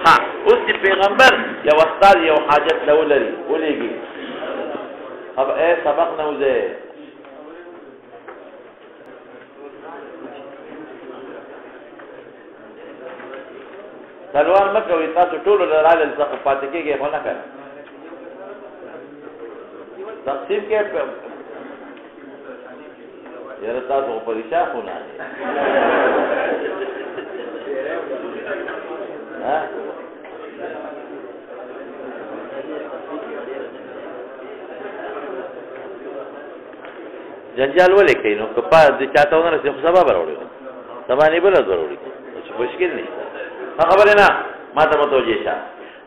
ها اوس دی پیغمبر یو استاد یو حاجت له ولري ولېږي اب اے سبق نه وځي سلوان مکه وي تاسو ټول لاله څخه پاتې کېږي خو نه کړ تقسیم کې یاره تاسو پریشان خو نه ها جنجال ولې کوي نو که پاس د چاته ونه رسي خو سبا راوړي سبا نه بل ضروري مشکل نشته خبره نه ما ته متوجه شه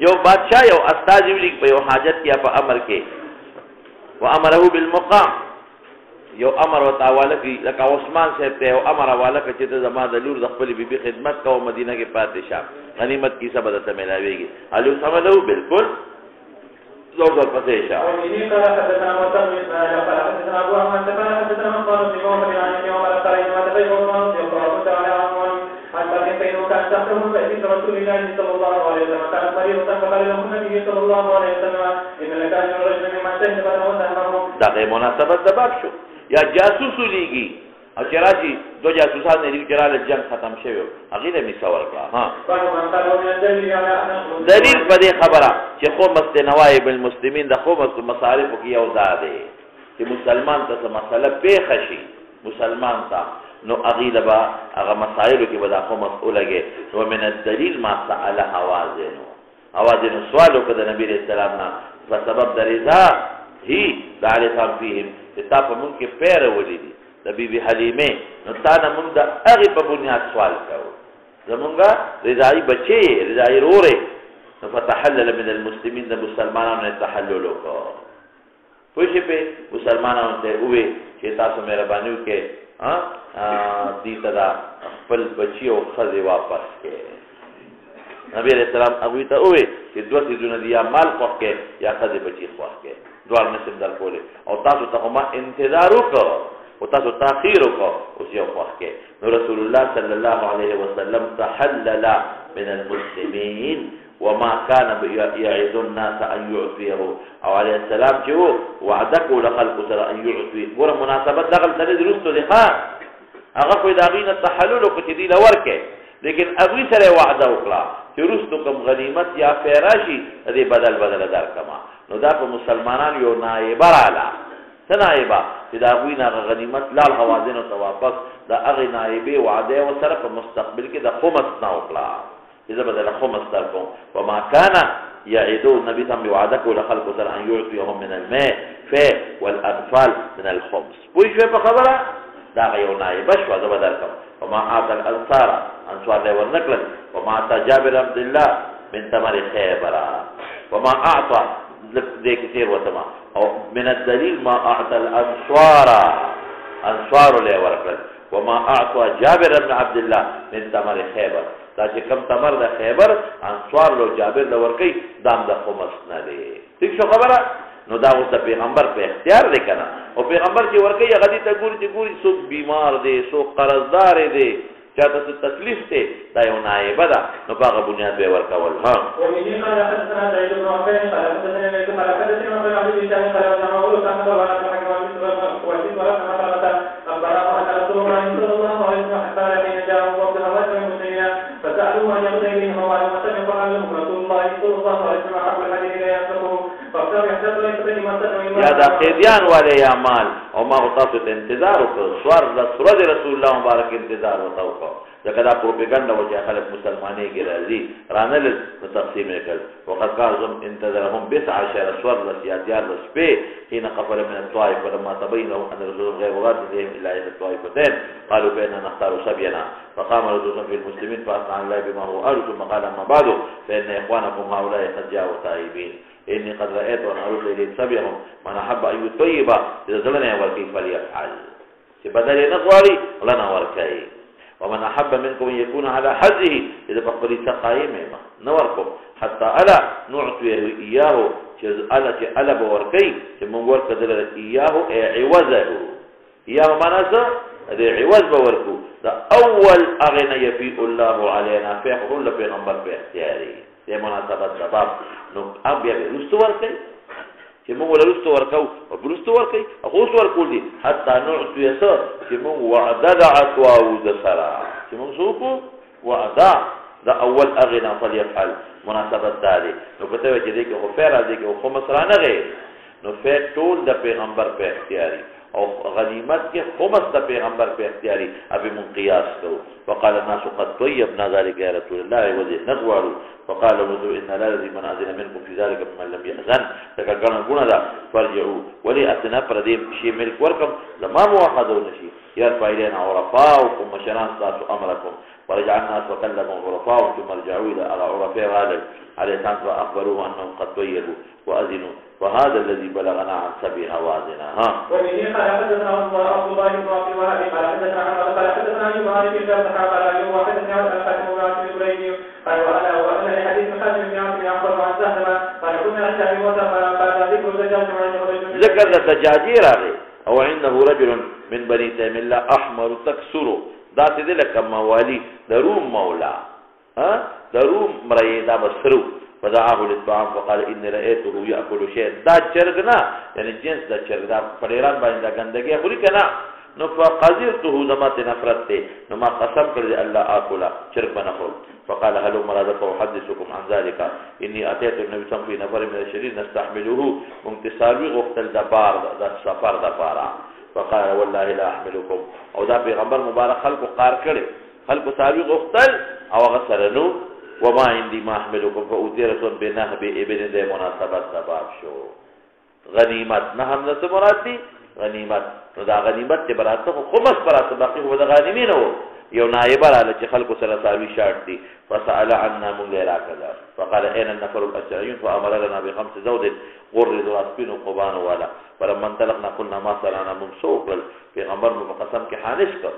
یو بادشاہ یو استاد ویل په یو حاجت کې په امر کې وامره بالمقام یو امر وتعالی کی لکه عثمان صاحب ته یو امر حواله کړي چې زما د لور د خپل بیبي خدمت کوو مدینه کې پاتې شه غنیمت کی سبا ته ملاويږي الو سملو بالکل زوج پسې شه دغه مناسبت د باب شو یا جاسوس لیږي او چې راشي دو جاسوسان نه لیږي چې جنگ ختم شوی هغې له مثال کړه ها دلیل په دې خبره چې خمس د نوایب المسلمین د خمس مصارفو کې یو ځای دی چې مسلمان ته څه مسله پیښه شي مسلمان ته نو هغې له به هغه مسایلو کې به دا خمس ولګي نو من الدلیل ما سأله هوازنو سوال وکړه د نبي علیه السلام نه په سبب د رضا هی د علیه السلام فیهم چې تا په مونږ کې پیر ولیدي د بیبي حلیمې نو تا نه مونږ د هغې په بنیاد سوال کوو زمونږه رضایي بچې رضایي رورې نو فتحلل من المسلمین د مسلمانانو نه تحلل وکړو پوه شئ پې مسلمانانو ته ووې چې تاسو مهرباني وکړئ دې ته دا خپل بچي او ښځې واپس کړئ نبی علیہ السلام هغوی ته ووې چې دوه څیزونه دي یا مال خوښ کړئ یا ښځې بچي خوښ کړئ دواړه نصیب در کولې او تاسو ته خو ما انتظار وکړو او تاسو تاخیر وکړو اوس یو خوښ کړئ نو رسول الله صلی الله علیه وسلم تحلل من المسلمین وما كان يعظ الناس ان يعطيه او عليه السلام چې وعده کو لخلق سره ان يعطي ګوره مناسبت دغه سره درستو دی ښه هغه خو د هغې نه تحلل وکړو چې دې له ورکړې لیکن هغوی سره یې وعده وکړه چې وروستو کوم غنیمت یا پیره شي د دې بدله درکړمه نو دا په مسلمانانو یو نایبه راغله څه نایبه چې د هغوی نه هغه غنیمت لاړ حوازنو ته واپس د هغې نایبې وعده یې ورسره په مستقبل کې د خمس نه وکړه چې زه به د خمس درکوم وما كان يعدو النبي صلی الله علیه وسلم وعده کړو خلکو سره ان يعطيهم من الماء والانفال من الخمس پوه شوې په خبره دا هغه یو نایبه شوه زه به درکړم وما اعطى الانصار انصار له ورنه کړل وما اعطى جابر عبد الله من ثمر خیبر وما اعطى دې کې تېر وتما او من الدلیل ما اعطى الانصار له ورکړل وما اعطى جابر بن عبد الله من ثمر خیبر دا چې کم تمر د خیبر انصار له جابر له ورکوي دام د خمس نه دی ٹھیک شو خبره نو دا اوس د پیغمبر په اختیار دی که نه او پیغمبر چې ورکوي هغه دې ته ګوري چې ګوري څوک بیمار دی څوک قرضدار دی چاته څه تکلیف دی دا یو نایبه ده نو په هغه بنیاد به یې ورکول ها فسألوه أن يقضي إليهم وعلى متن فقال لهم رسول الله صلى الله عليه وسلم أحب الحديث إلى يصدقه فاختار يحتاج ليس بني متن یا دا قیدیان والے یا مال او ما تاسو ته انتظار وکړ سوار د رسول الله مبارک انتظار وکړو ځکه دا پروپاګاندا و چې خلک مسلمانې کې راځي رانه له تقسیم کړ وقد كانوا انتظرهم 19 سوار لسياتيار لسبه حين قفل من الطائف ولما تبين ان الرسول غير غاد بهم الى الطائفتين قالوا باننا نختار سبينا فقام رسول في المسلمين فاثنى على الله بما هو اهل ثم قال اما بعد فان اخوانكم هؤلاء قد جاءوا تائبين اني قد رايت ان ارد اليهم سبيهم من احب ان يطيب اذا زلنا وركي فليفعل چې بدل نه غواړي ولنا ورکي ومن احب منكم ان يكون على حظه اذا فقد تقايمه نوركم حتى الا نعطيه اياه چې الا بوركي چې موږ ورکړل اياه عوضه اياه معنا څه دې عوض به ورکو دا اول اغنه يفي الله علينا فيقول پیغمبر په اختیاري دې مناسبت سبب نو اب بیا رستو ورکي چې موږ ورستو ورکو او رستو ورکي او اوس ورکول دي حتی نعطي يسر چې موږ وعده دعوا او ذسرا چې موږ سوکو وعده دا اول اغنه فليفعل مناسبت داري نو کته چې دې کې خو فیر دې کې خو مسرانه غي نو فیر ټول د پیغمبر په اختیاري او غنیمت کې خمس د پیغمبر په اختیاري ابي من قياس کو وقال الناس قد طيبنا ذلك يا رسول الله وذي نغوار فقال وذو ان لا الذي منازل منكم في ذلك ممن لم يأذن تكغنا غنا فرجعوا ولي اتنا پردیم شي ملک ورکم لما موحدون شي يرفع الينا عرفاءكم مشران ذات امركم ورجع الناس وكلموا عرفاء ثم رجعوا الى عرفاء غالب عليه السلام فاخبروه انهم قد طيبوا واذنوا وهذا الذي بلغنا عن سبي هوازنا ها وبه قال حدثنا عبد الله بن عبد الوهاب قال حدثنا عمر قال حدثنا جمهور بن شهاب قال ايوب وحدثنا عن القاسم بن عاصم البريدي قال وانا لحديث خالد بن عاصم يعقب عن سهمه قال كنا عند ابي موسى قال ذكر الدجاج ذكر الدجاجي راغي او عنده رجل من بني تيم الله احمر تكسر ذات دې لکه موالي د روم مولا ها د روم مريدا بسرو فدعاه للطعام فقال اني رايته ياكل شيء دا چرګنا یعنی جنس دا چرګ دا پډیران باندې دا ګندګي خوري کنه نو فقذرته ذمت نفرت ته نو ما قسم کړی الله اكل چرګ بنخور فقال هل مرادك احدثكم عن ذلك اني اتيت النبي صلى الله عليه وسلم نفر من الشرير نستحمله ممتثالي غفتل دبار دا سفر دبارا فقال والله لا احملكم او دا پیغمبر مبارک خلق قار کړي خلق ساوي غفتل او غسرنو وما عندي ما احملكم فاوتي رسول بنهب ابن ذي مناسبت سبب شو غنیمت نه هم نه مراد دي غنیمت نو دا غنیمت ته براته خمس براته باقي هو د غانمین وو یو نائب علی چې خلکو سره ساوي شارت دي فسأل عنا من غير كذا فقال اين النفر الاشعريون فامر لنا بخمس زود غرد واسبين قبان ولا فلما انطلقنا قلنا ما صلنا ممسوق پیغمبر مو قسم کې حانش کړ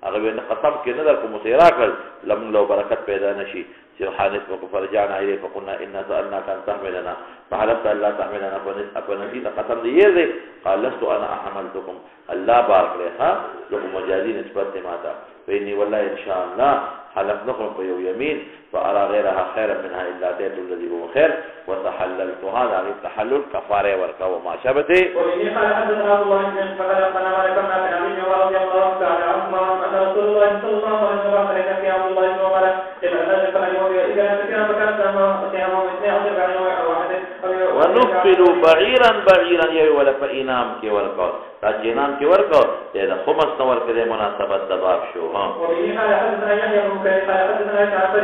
هغه نه قسم کې نه در کوم سیرا کړ لم لو برکت پیدا نشي چې حانس کو فرجعنا الیه فقلنا ان سالناك ان تحملنا فحلفت الله تحملنا فنسيت قسم دې قال لست انا احملتكم الله بارك لها لكم مجازي نسبت ماتا فاني والله ان شاء الله حلف لكم في يمين فارى غيرها خيرا منها الا اتيت الذي هو خير وتحللت هذا التحلل كفاره وركا وما شابته وبه قال حدثنا الله بن فقال قال ولكنا بن عبد الله رضي الله تعالى عنهما ان رسول الله صلى الله عليه وسلم قال في عبد الله بن عمر ونقبل بعيرا يوي ولا فإنام كي ورقو تاجينام كي ورقو تيدا خمس نور كده مناسبت دباب شو ها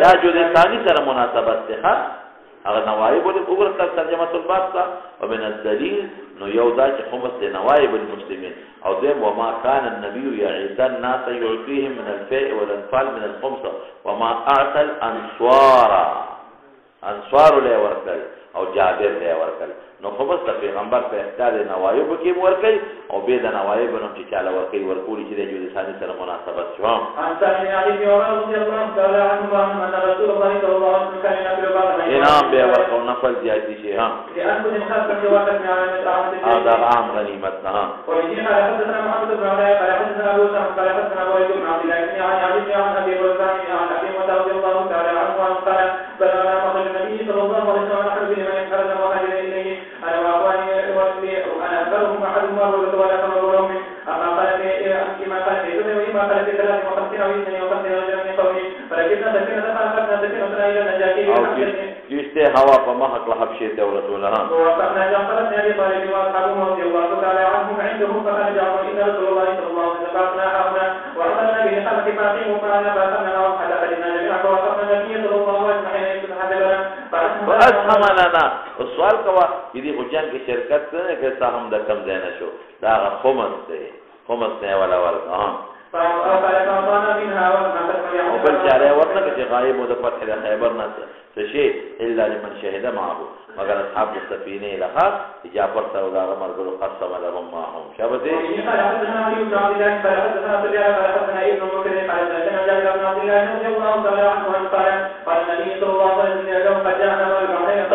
دا جو دي ثاني سر مناسبت ده اگر نوائب الأغرى ترجمة الباب تا ومن الدليل نو يودا چه خمس ده نوائب المسلمين او دیم وما كان النبي يعيد الناس يعطيهم من الفيء والانفال من الخمسة وما اعطى انصار لے ورکل او جابر لے ورکل نو خمس تا پیغمبر په اختیار نوائب کی ورکل او بید نوائب نو چې چاله ورکل ورکولی چې د جو لسانی سره مناسبت شو انعام به ورکو نفل زیادی شي ها دا عام غنیمت نه ها جسته هوا په مخ له حبشه ته ورسولها وقفنا جعفر بن ابي طالب واصحابه رضي الله تعالى عنهم عنده فقال جعفر ان رسول الله صلى الله عليه وسلم هنا واخذنا به خلق فاطمه وقال فاخذنا وحد قدنا جميعا فوقفنا النبي صلى الله عليه وسلم فاسهمنا السؤال کوا دې حجان کې شرکت نه کې سهم د کم ځای نه شو دا خمس نه ولا ورته او بل چاره ورنه چې غایب او د فتح خیبر نه شيء الا لمن شهد معه مگر اصحاب السفينه لها جعفر تولى عمر بن قسم لهم معهم شابته قال حدثنا علي بن عبد الله قال حدثنا سفيان قال حدثنا ابن مكر قال حدثنا جابر بن عبد الله رضي الله تعالى عنه قال النبي صلى الله عليه وسلم قد جاءنا والبحرين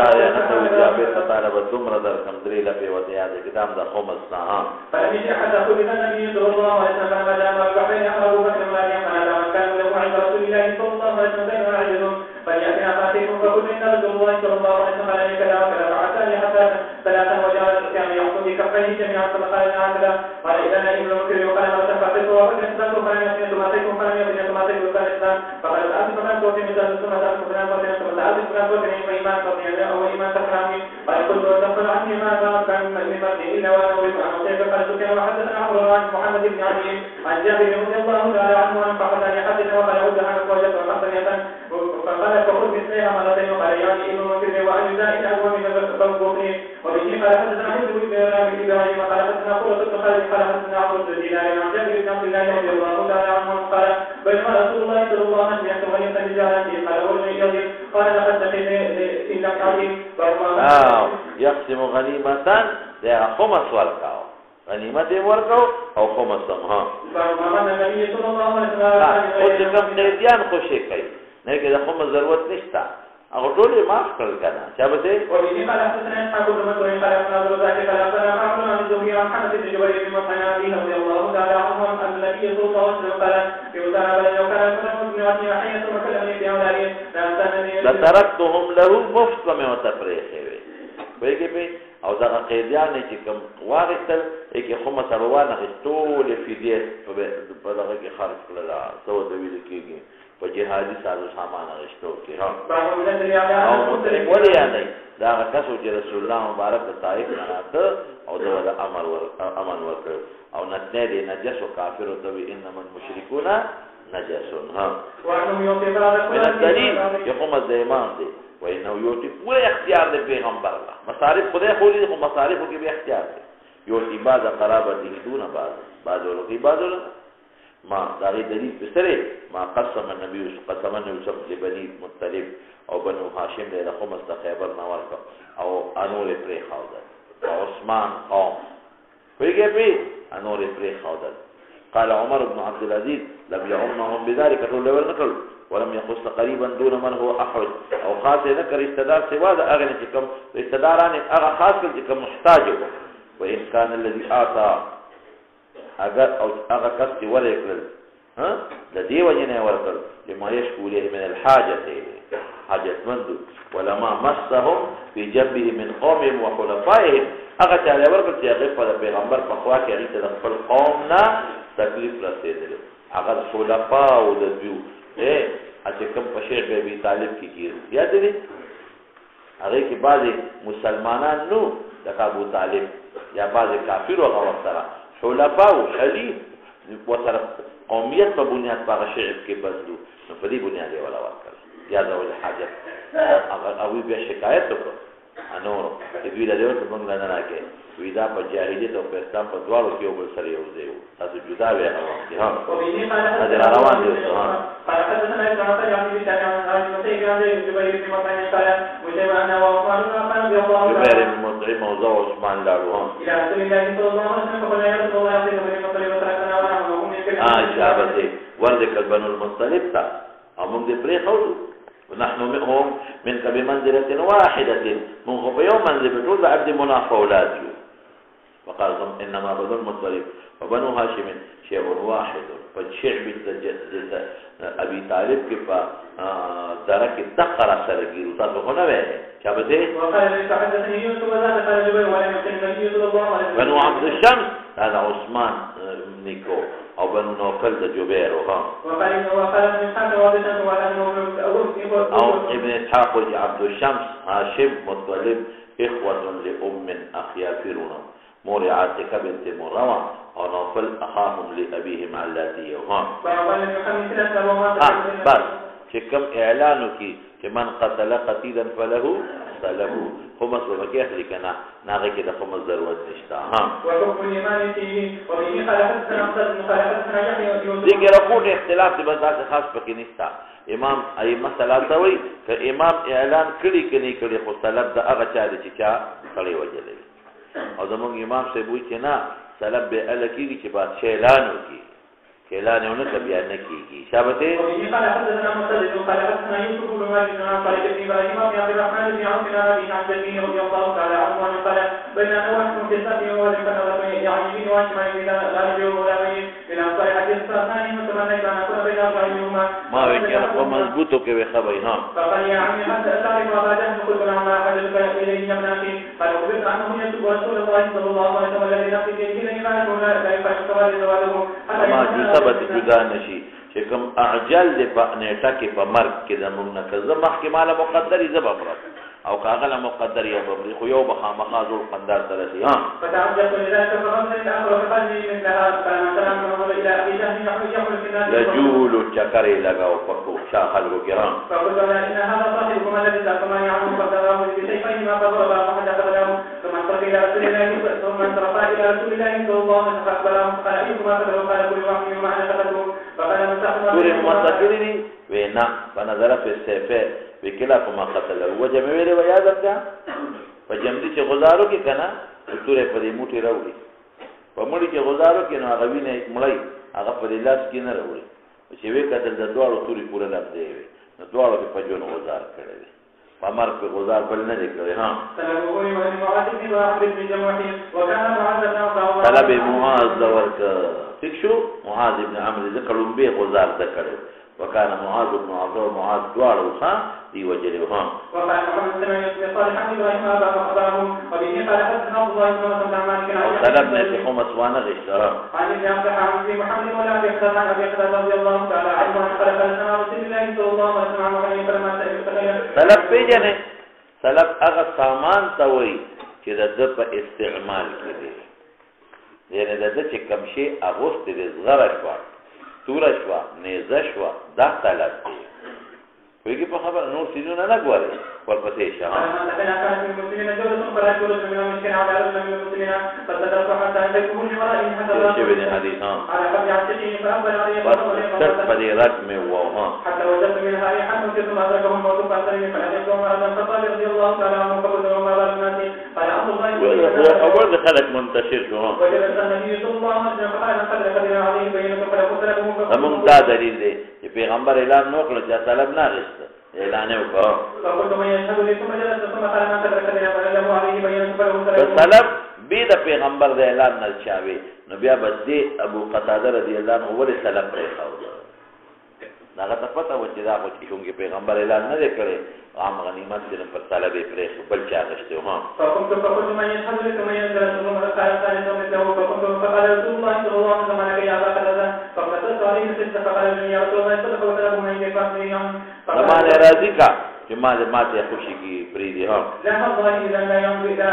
قال بالدمر در کمدري لبي ودياد قدام د خمس ها فلم يجد حتى خرج النبي صلى الله عليه وسلم فلما جاء والبحرين امر ابو بكر وعلي قال من كان له عند رسول الله صلى الله عليه وسلم بين عجل فليأتنا فاتيكم فكل ان رسول الله صلى الله عليه وسلم قال لي كذا وكذا فعتاني حتى ثلاثا وجعل كان يحكم بكفيه جميعا ثم قال لنا هكذا قال اذا ابن مكر وقال ما تفاتته وقد اسلمت فلم يكن ثم اتيكم فلم يكن ثم اتيكم فلم الاسلام فقال الان فلم توتي مثل ثم اتيكم فلم توتي ثم الان فلم توتي ايمان توتي او ايمان تكرامي قال قلت وتقل عني ما كان من فضله الا وانا اريد ان اطيب قال سكن وحدثنا عمرو عن محمد بن علي عن جابر رضي الله تعالى عنه ان فقدني حدث وقال عود عنك وجدت وحسنيه فقال فخذ مثلها مرتين وقال يعني ابن مكر وعن ذلك اول من البخاري وبه قال حدثنا حزب بن ابراهيم قال حدثنا قرة بن خالد قال حدثنا عمرو بن دينار عن جابر بن عبد الله رضي الله تعالى عنه قال بينما رسول الله صلى الله عليه وسلم يحكم وليس رجالا قال رجل يضرب قال لقد دخلت الى عظيم يقسم غنيمة ده خمس ورقاو غنیمت ورکو او خمسم ها قلت کم قیدیان خوشی کئی نیکی ده خمس ضرورت نشتا اگر طولی معاف کل کنا چا بسے لترکتهم له مفت میں وتفریخی وی ویگی پی او دغه قیدیان چې کوم واغستل کې خمس روانه ټول فدیه په دغه کې خرج کړل سو د ویل کېږي په جهادي سازو سامان غشتو کې ها او مطلق ولې یادای دا کسو چې رسول الله مبارک د طائف نه راته او دا امر ورکړ او نتنه دي نجس او کافر او دوی انما المشركون نجس ها من الدليل يقوم الزمان دي وانه یوتی پورا اختیار دے پیغمبر اللہ مصارف خدا خولی دے مصارفوں کی بھی اختیار دے یوتی بعض قرابتی دون بعض ولقی بعض ولقی ما داغی دلیل بسرے ما قسم النبی یوسف لبنی مطلب او بنو حاشم لے خمس دا خیبر نوارکا او انور پری خاودر او عثمان قوم کوئی گئے پی انور پری خاودر قال عمر بن عبد العزيز لم يعمهم بذلك تولوا نقل ولم يخص قريبا دون من هو احوج او خاص ذكر استدار سوا ذا اغنى كم استداران اغا خاص كم محتاج وان كان الذي اعطى اگر او اغا كست ورقل ها الذي وجنه ورقل لما يشكو له من الحاجه حاجه مند ولما مسهم في جنبه من قومهم وخلفائهم اغا تعالى ورقل چې هغه په پیغمبر په خوا کې هغه د خپل قومنا تکلیف رسیدل اگر خلفاء او د دیو اچھا کم پشیخ بی طالب کی کیر یاد دی اگر کی بعض مسلمانان نو لکا ابو طالب یا بعض کافر و غوث سرا حلفاء و حلیف و سر قومیت پا بنیاد پا شعب کے بزدو نفدی بنیادی والا وکر یاد اول حاجت اگر اوی بیا شکایت تو کر انورو دوی لدیو تو منگ لنا کے ویدا په جاهلیت او په اسلام په دواړو کې یو بل سره یو ځای وو تاسو جدا وې روان دي ها حاضر روان دي ها جبیر بن مطعم موضوع عثمان لاړو ها شابته ورده بنو المطلب تا او موږ دې پرې خو ونحن منهم منك بمنزلة واحدة من خف يوم منزل بطول عبد مناف أولادي وقال إنما بنو المطلب وبنو هاشم شيء واحد فالشعب أبي طالب كيف درك الدقر سرقير وتصفنا به شابته بنو عبد الشمس هذا عثمان نيكو او بنو نوفل د جبیر ها او ابن اسحاق عبد الشمس هاشم مطلب اخوة لأم اخيافرون مور عاتقة بنت مروة او نوفل اخاهم لأبيهم علاتي ها بس كم اعلانو کی کہ من قتل قتيلا فله سلبو خمس وبكي اخلي كنا ناغي كده خمس ضرورت نشتا ها دیگر رفوٹ اختلاف دی بس خاص پکی نشتا امام ائمه ثلاثه وي ک امام اعلان کړي کني کړي خو طلب د هغه چا دي چې چا کړي وجلې او زموږ امام صاحب وي چې نه طلب به الکیږي چې بادشاہ اعلان وکړي اعلان یې ونه بیا نه کیږي شابته قال حدثنا مسدد قال حدثنا يوسف بن مالك عن طريق ابن ابراهيم بن عبد الرحمن بن عوف عن ابي عن جده رضي الله تعالى عنه قال بين نوح في السبع وذكر يعني بن واشمع لا رجل ولا بين من انصار حديث ثاني متمنى ان اكون بين اربعهما ما وكان مضبوطو کې خبري ها فقال يا عمي حتى اتارك واباده قلت له ما حدث اليه يا ابن اخي قال اخبرت عنه يسب رسول الله صلى الله عليه وسلم الذي نفسي بيده لا يفعل لا يفعل سواله ثبت جدا نشي چې کوم اعجل د نیټه کې په مرګ کې د موږ نه کزه مخکې مال مقدري زب امرت او کاغله مقدري به خو یو بخامخا زول قندار سره شي ها فتعجبت لذلك فقمت الامر بقلبي مثلها كان سلام الله الى ابي جهل يحمل في الناس يجول چکرې لگاو پکو شاخل وګرام فقلت له ان هذا صاحبكم الذي تسمعني عنه فقدره بسيفين ما فضرب احد قدره ثم انطلق الى رسول الله ثم انصرف الى رسول الله صلى الله عليه وسلم فاخبره قال ايكما قدره قال كل واحد مما انا قتلته فقال سوري متذكرني وینا فنظر في السيف وکلا فما قتل وجه مې ویلې ویا درځه په جمدي چې غزارو کې کنه تورې په دې موټي راوړي په مړي کې غزارو کې نو هغه ویني مړی هغه په لاس کې نه راوړي چې وې کتل د دوړو توري پورا لږ دی نو دوړو په جون غزار کړي فمر په غزار بل نه کړي ها طلب معاذ ورک ٹھیک شو معاذ ابن عمرو ذکرون به غزار ذکر وكان معاذ بن عمرو معاذ دوار وخا دي وجله ها وقال محمد بن صالح بن ابراهيم ابا اخباره وبه قال حدثنا عبد الله بن مسعود طلب نے کہ خمس وانا اشترى عن ابن عبد الحميد محمد ولا ابي حسن ابي حسن رضي الله تعالى عنه قال قال سنا رسول الله صلى الله عليه وسلم فلما طلب پیجنے طلب هغه سامان ته وای چې د په استعمال کې دی یعنی د چې کوم شی اغوست دې زغره شو تورا شوا نیزه شوا دا طلب دی ویږي په خبر نور سيزونه نه غواړي ورپسې شه بدي رقم وها حتى وجدت منها ريحا ثم ادركه الموت فاعترني فلم عمر بن الخطاب رضي الله تعالى عنه قبل ما قال الناس قال عبد الله خبر خلق منتشر شو وجد النبي صلى الله عليه وسلم قال قد عليه بينك فلا امون دا دلیل دی چې پیغمبر اعلان نو کړ چې طلب نه غوښته اعلان وکړ طلب به د پیغمبر د اعلان نه چاوي نو بیا بده ابو قتاده رضی الله عنه ولې طلب پرې خاو دا ته پته و چې دا خو چې پیغمبر اعلان نه کړي عام غنیمت دې پر طلب پرې بل چا غشته ها فقمت من يشهد لك من ينزل ثم قال ثالث مثله فقمت فقال رسول الله صلى الله عليه وسلم يا ابا قتاده فقتلت عليه ست فقال يا رسول الله صلى الله عليه وسلم من يفعل زمان راضی کا چې ما ته خوشي کی پریدي ها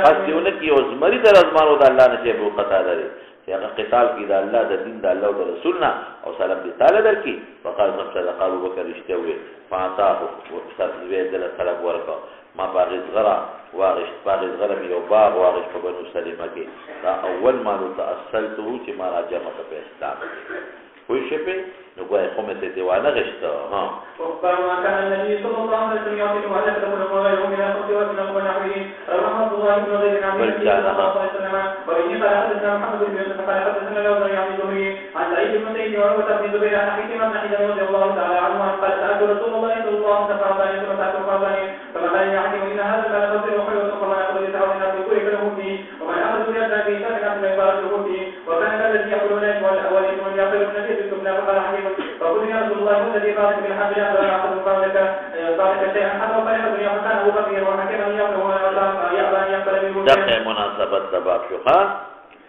بس دیونه کی او زمری در ازمانو د الله نشه ابو قتاده لري چې هغه قتال کی د الله د دین د الله او د رسولنا او سلام دي تعالی درکې فقال نفسه قالوا بكر اشتوي فاعطاه وستذوي دل طلب ورکا ما باغز غرا واغش باغز غرا یو باغ واغش په بنو سلمہ کې دا اول ما تاصلته چې ما راجمه په اسلام وي شپه نو ګوي کومه ته دیوانه غشته ها وقالوا كان النبي صلى الله عليه وسلم يعطي وعلى كتب الروايه من الخطوات ونحوه رحمه الله بن زيد بن عبد الله صلى الله عليه وسلم وبه قال حدثنا محمد بن يوسف قال حدثنا لو عن زهري عن سعيد بن سعيد وعروه بن زبير عن حكيم بن حجر رضي الله تعالى عنه قال سالت رسول الله صلى الله عليه وسلم فما قال يا حكيم ان هذا لا يصير خير فما ياخذ يتعاون الناس يقول له فيه ومن اخذ يده في سنه من عبارته فيه وكان الذي يقول لا والاولين من يقول النبي ثم قال حكيم فقل يا رسول الله الذي بارك بالحمد لله ولا ياخذ بارك شيئا حتى وقال ابن يوم ابو بكر وحكيم ان يقبل ويأبى ان يقبل منه دقه مناسبت دباب شو ها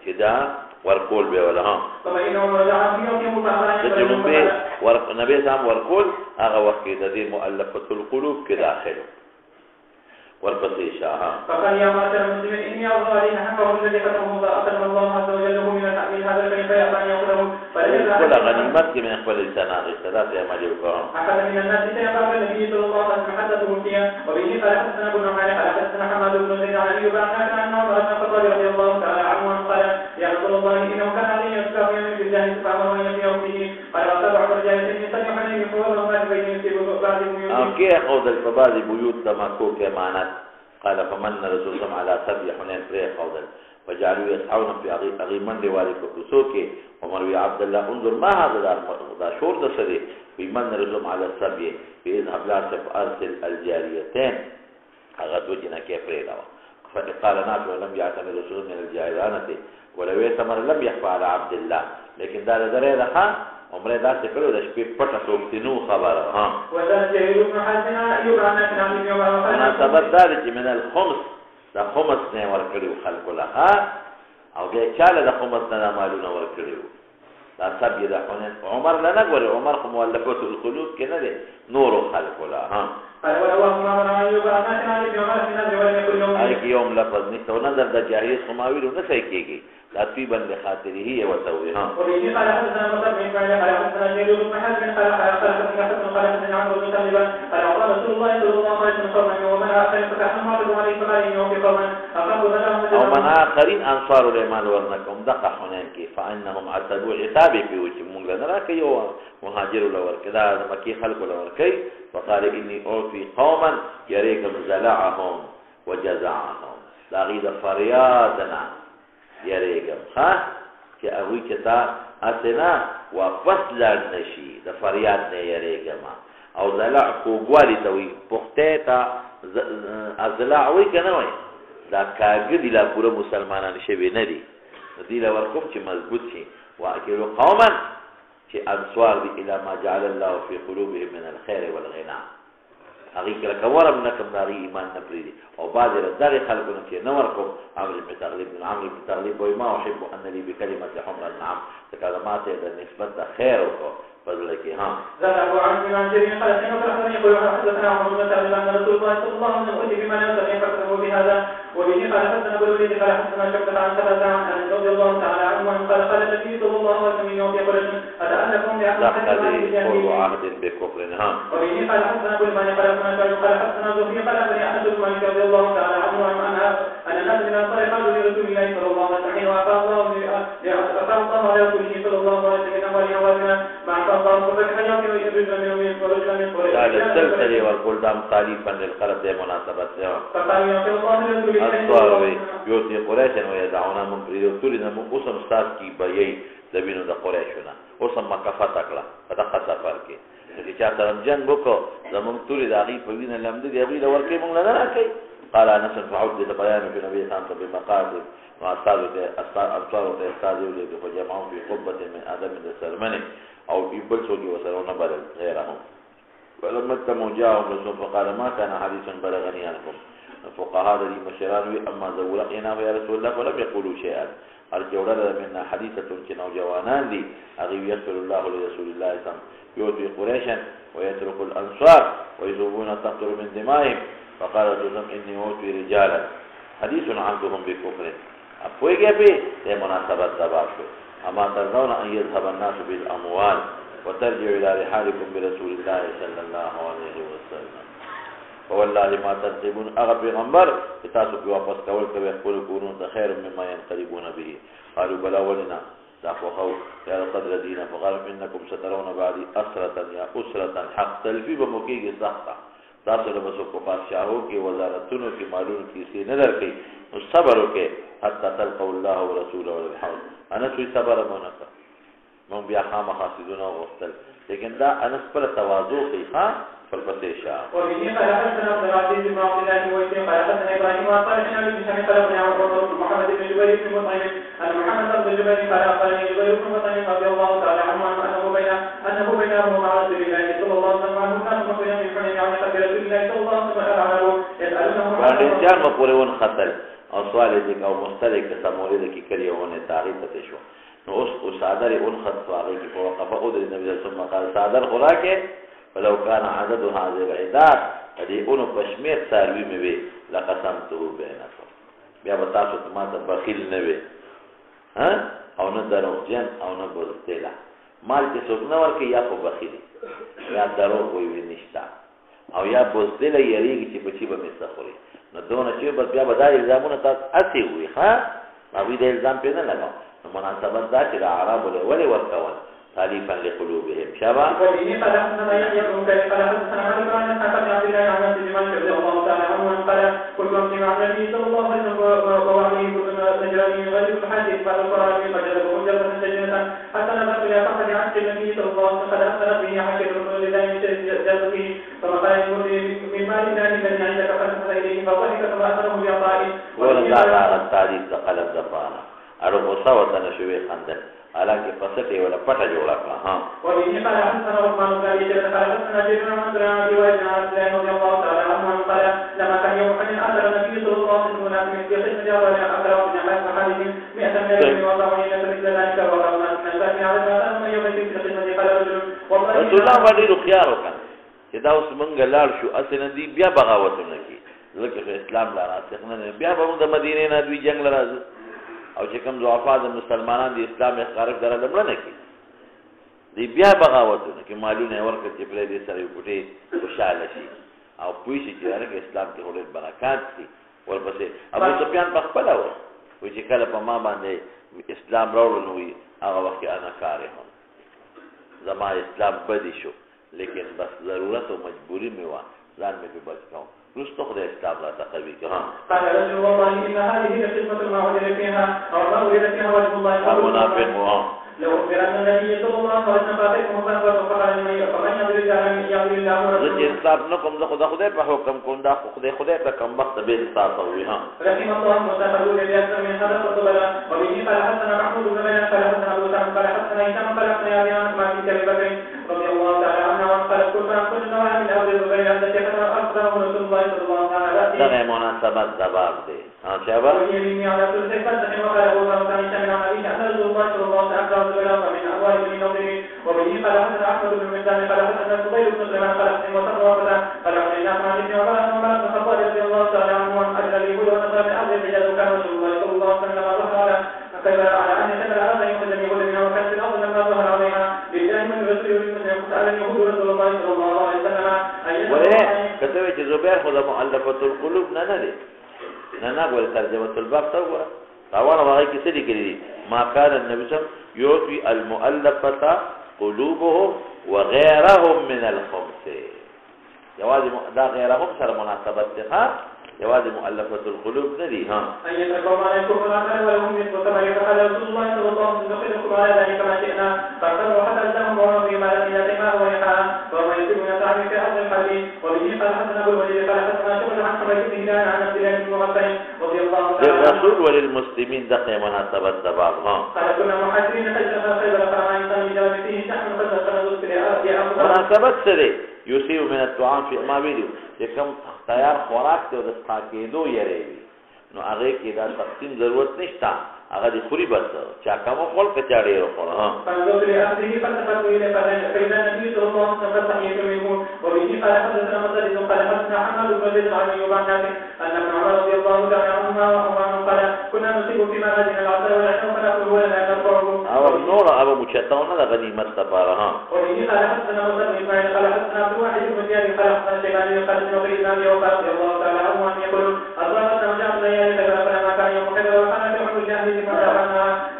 كده ورکول به ولا ها نبی سام ورکول هغه وخت کې د دې مؤلفه القلوب کې داخله ورپسې شاه فقال يا معاشر المسلمين اني اعوذ علينا حقه الذي كتبه الله اكرم الله عز وجل من الحديث هذا الكريم فيأبى يقوله كل غنيمت کې من خپل انسان استداد عمل وکړه احد من الناس يتابع النبي صلى الله عليه وسلم حدثه فيها وبه قال حدثنا ابن مالك قال حدثنا حماد بن زيد عن ايوب عن عمر بن الخطاب رضي الله تعالى عنه قال يا رسول الله انه كان علي يسكر يوم بالله فامر ان يبيعه به قال واتبع رجال يسلم عليه اوكي قودل فبعض بيوت تمكو كمانات قال فمن رسول الله على سبي حنين فريق قودل فجعلوا يسعون في أغيمان دوالي كفسوكي ومروي عبد الله انظر ما هذا دا شور دا سري بمن رسول على السبي بإذهب لاسف أرسل الجاريتين أغدوجنا كيف ريلا فقال نافع لم يعتمد رسول من الجاريانة ولو يتمر لم يخفى على عبد الله لكن دا دري رخا عمره دا سکلو دا شپی پتا سوکتنو خبر مناسبت داری چی من الخمس دا خمس نه ورکړیو خلکو لها او بیا چاله د خمس نه مالونه ورکړیو دا سب یې د عمر نه غوړي عمر خو مؤلفات القلوب کې نه دي نور خلکو لها هر کی یوم لفظ نشته او نظر د جاهلیت خماویلو نه صحیح کېږي تطيبا لخاطره وتوبها وبه قال حدثنا مصعب بن قال حدثنا جرير بن حازم قال حدثنا عمرو بن سلمة قال قال رسول الله صلى الله عليه وسلم ومن آخر فتحنا معبد عليه فقال يوم قوما أقاموا لهم ومن آخرين أنصار الإيمان ورنكم دقا حنين كي فإنهم عتدوا عتابي في وجه مونغلا نراك يوم مهاجر لور كذا مكي خلق لور كي فقال إني أعطي قوما يريكم زلعهم وجزعهم لاغيد فريادنا یریګم ها چې هغه کتا اسنا واپس لاړ نشي د فریاد نه یریګم او زلع کوګوالی ته وي پخته تا ازلع وي کنه وي دا کاګ دی لا پوره مسلمانان شوي نه دي دی لا ورکوم چې مضبوط شي واکل قوما چې انصار دي الى ما جعل الله في قلوبهم من الخير والغنى هغه کله کورم نکم داري ایمان نه پریدي او بعد دغه خلکو چې نو ورکوم عمرو بن تغلیب بن عمرو بن تغلیب وای ما احب ان لي بكلمه حمر النعم تکلمات د نسبت د خیر او فضل کې ها زاد ابو عمرو بن جرير قال سمعت رسول يقول حدثنا عمر بن سلمة ان رسول الله صلى الله عليه وسلم بما لم يفكروا بهذا وبه قال حدثنا ابو الوليد قال حدثنا شعبة عن ثلاثة عن انس رضي الله تعالى عنه قال قال النبي صلى الله عليه وسلم يوم يقول اتأنكم عهد بكفر ها وبه قال حدثنا ابو المال قال حدثنا زهري قال بني احد المالك رضي الله تعالى عنه ان الناس من انصار قالوا لرسول الله صلى الله عليه وسلم وافى الله على رسوله صلى الله عليه وسلم اموالنا وابنا مع الله سبحانه وتعالى السلسله والقول دام خالفا للقلب ده مناسبت ده فقال يا الله لرسوله اصحاب يوتي قريش ويدعون من رسولنا من قسم استاد کی بيي دبینو د قریشونه اوسم مکه فتح کړه فتح سفر کې چې چا ترم جنگ وکړو زمون ټول داغي په وینه لمد دی غي د ورکه مونږ نه راکې قال انا سنفعد بيان في النبي صلى الله عليه وسلم بمقاصد واصحابه اصحاب استاد له په جماعه في قبه من ادم السلمني او يبل سوجي وسرونه بدل غيرهم ولما تموجاهم رسول فقال ما كان حديثا بلغني عنكم الفقهاء الذي مشران اما ذولقنا يا رسول الله ولم يقولوا شيئا الجوړه من حديثه چې نوجوانان دي هغه يسر الله لرسول الله صلى الله عليه وسلم يؤذي قريشا ويترك الانصار ويذوبون تقتل من دمائهم فقال رسول اني اوتي رجالا حديث عنهم بكفر اپويږي به مناسبت تباشو اما ترون ان يذهب الناس بالاموال وترجع الى رحالكم برسول الله صلى الله عليه وسلم والله ما تنقبون اغا پیغمبر تاسو په واپس کول کوي خپل کورونو ته خیر مما ينقلبون به قالوا بلا ولنا دافو خو يا قدر دين فقال انكم سترون بعد اسره يا اسره حق تلفي بموکيږي سخته تاسو له مسو کو بادشاہو کې وزارتونو کې مالونو کې سي نظر کوي نو صبر وکي حتى تلقوا الله ورسوله والحول انا سوي صبر مونږه مون بیا خامہ خاصدونه وختل لیکن دا انس پر تواضع کوي ها فالبسيشا وبه قال حدثنا عبد العزيز بن عبد الله ويسير قال حدثنا ابراهيم وقال حدثنا ابن هشام قال ابن عمر محمد بن جبير بن مطعم ان محمد بن جبير قال اخبرني جبير بن مطعم رضي الله تعالى عنه انه بينه ومع رسول الله صلى الله عليه وسلم كان مقيما في حنين عن رسول الله صلى الله عليه وسلم يسالونه باندې ځان مپورون خطر او سوال دې او مستلک سموري د کی کړیونه تعریف ته شو نو اوس صادر اون خط واغی کی وقفه او د نبی صلی الله علیه وسلم قال صادر خوراکه ولو كان عدد هذه العداد دې اونو پښمیر ساروي مې وي لقسمته بينكم بیا به تاسو ته ما ته بخیل نه وي ها او نه دروغجن او نه بوزدلا مال کې څوک نه ورکي یا په بخیل یا دروغ وي نشتا او یا بوزدلا یریږي چې بچي به مستخوري نو دونه چې بس بیا به دا الزامونه تاسو اسی وي ها او دې الزام په نه لګاو مناسبت دا چې عربو له ولې ورکول تالیفا لقلوبهم شابا وبه قال حدثنا يحيى بن بكير قال حدثنا مالك عن اسحاق بن عبد الله عن انس بن مالك رضي الله تعالى عنه قال كنت امشي مع النبي صلى الله عليه وسلم وعليه كل نجراني غير الحديث بعد القران فجلبه جلبه سجنه حتى نظرت الى فقد عهد النبي صلى الله عليه وسلم قد اثرت به حكي رسول الله من جلبته ثم قال يقول من مال الله الذي عندك فانت اليه فضحك ثم اخذه بعطائه ولله تعالى التعريف قلب دفانا اړو غصه شوي خندل حالانکه فسټه ولا پټه جوړه کړه ها وبه قال حدثنا عثمان بن ابي شيبه قال حدثنا جابر بن عبد الله وابن عبد الله رضي الله تعالى عنه قال لما كان يوم حنين اثر النبي صلى الله عليه وسلم في قسم جابر بن عبد الله بن حديث 100 من وضعوا مثل ذلك وقالنا ان ذلك على ما يوم في قسم قال رجل والله رسول الله باندې خيار وکړ چې دا اوس مونږ لاړ شو اسنه دی بیا بغاوتونه کی لکه اسلام لا راځنه بیا به د مدینې نه دوی جنگ لراځي او چې کوم ضعفا د مسلمانان د اسلام اخارق دره لمړنه کی دی بیا بغاوتونه کې مالونه ورکړي چې په دې سره یو پټي خوشاله شي او پوه شي چې هغه اسلام کې ډېر برکات دي ورپسې ابو سفیان په خپل و چې کله په ما باندې اسلام راوړل وي هغه وخت انا کاره هم زما اسلام بدی شو لیکن بس ضرورت او مجبوری مې و ځان مې په بچ کاو رستو خدای اسلام را تقوی که ها قال رجل والله ان هذه القسمه ما وجد فيها او ما وجد فيها وجه الله المنافق وها لو أخبرن النبي صلى الله عليه وسلم فاتكم فقال فمن يضرب على يعبد الله ورسوله زه انصاف نکوم زه خدای په حکم کوم دا خدای ته کم وخت به انصاف وي ها رحم الله متفضل بأكثر من هذا فضل وبه قال حدثنا محمود بن بيان قال حدثنا ابو سعد قال حدثنا هشام قال حدثنا ابي انس ما في ابي بكر رضي الله تعالى عنه قال كنت اخذ نوع من ابي الزبير التي اخبره رسول الله صلى الله عليه وسلم دغه مناسبت د باب دی ها شابه ويمين على كل صفه وقال ابو سعد عن هشام عن ابي ان رسول الله صلى الله عليه وسلم من أبواب بن نضر وبه قال حدثنا أحمد بن ميزان قال حدثنا فضيل بن سليمان قال حدثنا وصبر وقال قال عن عن ابن عمر أن عمر بن الخطاب رضي الله تعالى عنه أن أجل اليهود ونصارى من أرض الحجاز وكان رسول الله صلى الله عليه وسلم ظهر على أن يسأل الأرض يخرج اليهود منها وكانت الأرض لما ظهر عليها لله من رسول المسلم سأل اليهود رسول الله صلى الله عليه وسلم وله كتبه چې زبیر خو د مؤلفه القلوب نه نه دي نه ول ترجمه الباب ته وره راوړه هغه کې څه لیکلي ما كان النبي صلى الله عليه وسلم يعطي المؤلفه قلوبهم وغيرهم من الخمس جواز دا غيرهم سره مناسبت ده جواز مؤلفه القلوب ندي ها ان يتقوم عليكم الاخر ولهم مثل كما يفعل رسول الله صلى الله عليه وسلم يدخلكم على ذلك ما شئنا فاعتبروا حتى لهم وهم فيما لم يتما وريحا وما يتم يسعى في هذا الحديث وبه قال حدثنا ابو الوليد قال حدثنا شغل عن حميد بن هلال عن عبد الله بن مغفل رضي الله تعالى عنه للرسول وللمسلمين دقه مناسبت دباب ها قال كنا محاسبين خير خير فما انسان يجاوب فيه شحن قد تنظر في الارض مناسبت سره یوسیو من الطعام فی ما ویلو چې کوم تیار خوراک ته د ساکېدو یری نو هغه کې دا تقسیم ضرورت نشته هغه د خوري بس چا کوم خپل کچاړي ورکړه ها فنظر لأخذه فالتفت إليه فإذا النبي صلى الله عليه وسلم صحيح منه وبه قال حدثنا مسدد قال حدثنا حماد بن زيد عن أيوب عن نافع أن ابن عمر رضي الله تعالى عنهما وعنه قال كنا نصيب في منازل العصر ونحن فنأكل ولا نرفعه او نور ابو مچتاونه د غنیمت لپاره ها وبه قال حدثنا مسدد إسماعيل قال حدثنا عبد الواحد بن زياد قال حدثنا شيباني قال ابن أبي إسلام وقال رضي الله تعالى عنه أن يقول أصابتنا وجاء الليالي فلما كان يوم خير وكان في عمر الجاهلية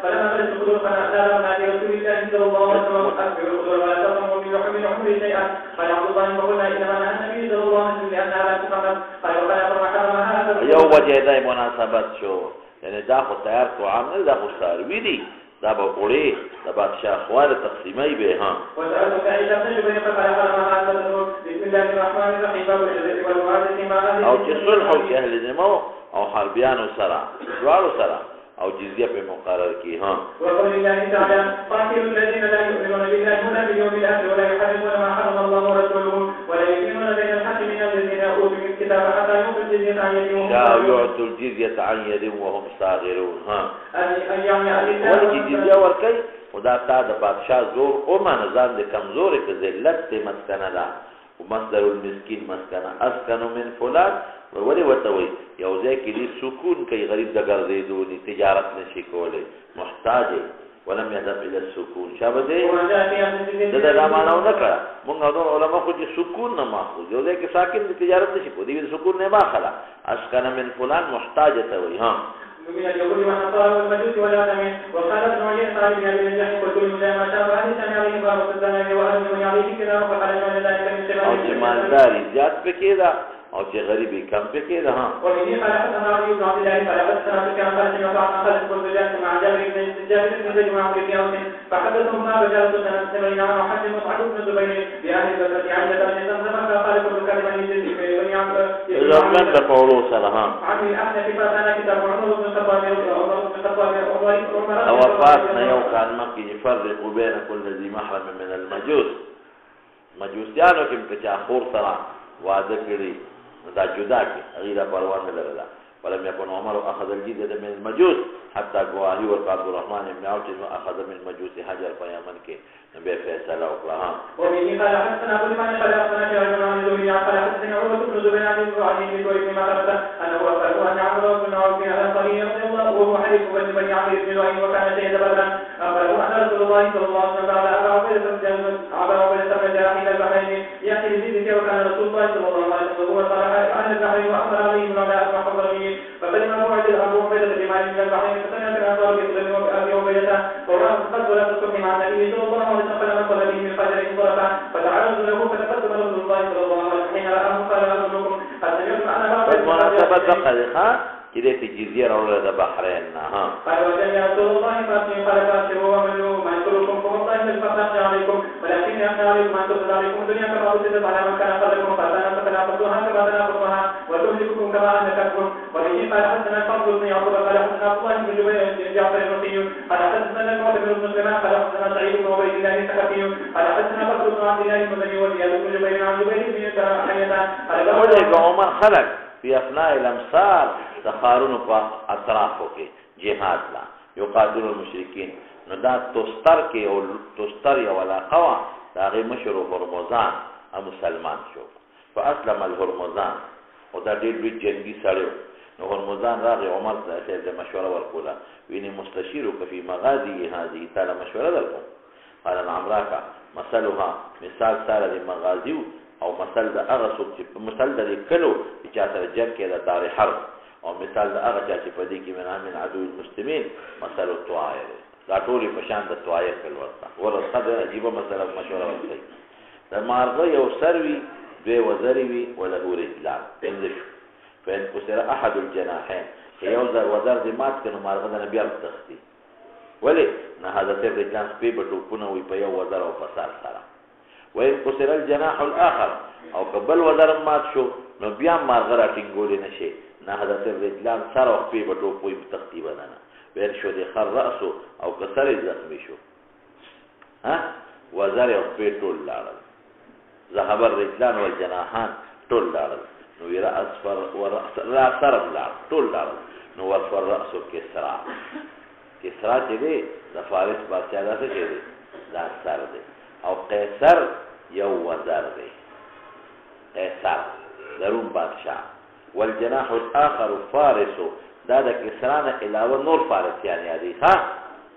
فلما بدأت الخضور فنأتانا نادي رسول الله صلى الله عليه وسلم أكبر الخضور ولا تظلموا من حمر شيئا قال عبد الله فقلنا إنما نهى النبي صلى الله عليه وسلم لأنها لا تفهم قال وقال فرما حرمها یو وجه دای مناسبت شو یعنی دا خو تیار کو عامل دا خو ساروی دی دا به وړي د بادشاہ خوار تقسیمای به ها وسألت عائشة بن جبير فقال حرمها بسم الله الرحمن الرحيم باب الجزاء والوعد فيما او چې صلح او اهل ذمه او حربيانو سره دوالو سره او جزيه په مقرر کی ها وقول الله تعالى قاتلوا الذين لا يؤمنون بالله ولا باليوم الاخر ولا يحرمون ما حرم الله ورسوله ولا يقيمون بين الحق من الذين اوتوا الكتاب حتى يؤتوا الجزيه عن يد وهم يعطوا الجزيه عن يد وهم صاغرون ها يعني ولکه جزيه ورکي خدا تا د بادشاہ زور او منځان د کمزوري په ذلت ته مسکنه ده ومصدر المسكين مسکنه اسكن من فلان ولی وتوي یو ځای کې دې سکون کوي غریب د ګرځېدو دي تجارت نشي کولای محتاج ولم يذهب الى السكون شابه دې دا معنا نه کړه موږ نور علماء خو دې سکون نه ماخذ یو ځای کې ساکن د تجارت نشي کولای دې سکون نه ماخلا اسكن من فلان محتاج ته وي ها من اليهود والنصارى والمجوس والآدمين. وقال ابن عيينة عن ابن أبي نجاح وكل مجاهد ما شاء وهل سمع عليه باب الزمان وهل من عليه كذا وقال من ذلك من شباب او چې مالداري زیات پکې ده او چې غریبي کم پکې ده. ها ومني قال حدثنا علي بن عبد الله قال حدثنا سفيان قال سمعت عن خالد بن زياد مع جابر بن زيد مع عمرو بن عوف فحدثهم ما رجال سمعنا عن حد مصعب بن زبير بأهل البصرة عن جابر بن زمزم فقال كل كلمة يجري في بني عمرو زمن د پورو سره. ها عن الأحنف فأتانا كتاب عمر بن الخطاب وفات نه یو کال مخکې يفرق بين كل ذي محرم من المجوس. مجوسیانو کې په چا خور سره واده کړي دا جدا کې غیره پروا نه لرله. ولم يكن عمر اخذ الجزيه من المجوس حتى گواهی ورکړ عبد الرحمن بن عوف چې اخذ من مجوس حجر په یمن کې به فیصله وکړه. ومن قال حدثنا ابو اليمان قال حدثنا شعيب بن عن الزهري قال حدثنا عروه بن زبير عن ابراهيم بن ابي معرفه انه اخبره ان عمرو بن عوف على القريه رضي الله عنه وهو حليف بني عمرو بن لؤي وكان شهيد بدرا اخبره ان رسول الله صلى الله عليه وسلم قال ابا عبيده بن جراح الى البحرين ياتي بجده وكان رسول الله صلى الله عليه وسلم هو صالح اهل البحرين وامر عليهم وعلى حضره فكلم موعد ابو عبيده بما من البحرين فسمع الانصار بظلم ابي عبيده وراى قد ولا تصبح مع النبي صلى الله عليه وسلم فلما قال به من فجر انصرفا فتعرض له فتقدم رسول الله صلى الله عليه وسلم حين راه قال اظنكم قد سمعت انا بالمناسبه دقه چې د جزیره ولا د بحرین نه. ها قال وجاء رسول الله فاطمه قال فاشروا ومنوا ما يذكركم فوالله ان الفقر عليكم ولكن يخشى عليكم ان تفسد عليكم الدنيا كما وجدت على من كان قبلكم فتنافسوها كما تنافسوها وتهلككم كما اهلكتكم. وبه قال حدثنا الفضل بن يعقوب قال حدثنا عبد الله بن جبير بن جعفر الرقي قال حدثنا المعتمر بن سليمان قال حدثنا سعيد بن عبيد الله الثقفي قال حدثنا بكر بن عبد الله المدني وزياد بن جبير عن جبير بن حيان قال عمر خلق في اثناء الامصار تخارون په اطرافو کې جهاد لا یقاتل المشرکین. نو دا توستر کې او توستر یو علاقه وا دا غي مشهور هرمزان مسلمان شو فاسلم الهرمزان او دا ډېر لوی جنگي سړی. نو هرمزان راغی عمر ته د مشوره ورکوله ویني مستشیرک فی مغازی هذه تعالی مشوره درکو. قال العمراک مثلها مثال سره د مغازی او مثال د هغه څوک چې مثال د کلو چې سره جنگ کې د دار حرب او مثال د هغه چې په دې کې من عدو المسلمین مثال الطائر دا ټولې په شان د طائر په ورته ورته عجیبه مسله مشوره ورکړي. د مارغه یو سروي دوی وزري وي ولا رجلان پنځه شو فإن كسر احد الجناحين یو وزر دې مات کړي مارغه د نبی الله تختی ولی نه هدا ته رجلان په بټو پونه وي په یو وزر او فسار سره. وإن كسر الجناح الآخر او قبل وزر مات شو نو بیا مارغه راټینګول نشي نه هدا ته رجلان سره او په بټو پوي تختی بدنه وير شو دي خر رأسه او كسر زخمي شو. ها وزر او په ټول لاړل ذهب الرجلان والجناحان ټول لاړل. نو ویرا اصفر ورأس لا سرب لاړ ټول لاړل. نو ورفر رأس کسرا کسرا چې دی د فارس بادشاہ دا څه دی دا سر دی او قیصر یو وزر دی قیصر دروم بادشاہ. والجناح الاخر فارس دا د کسرانه علاوه نور فارسیان یادي. ها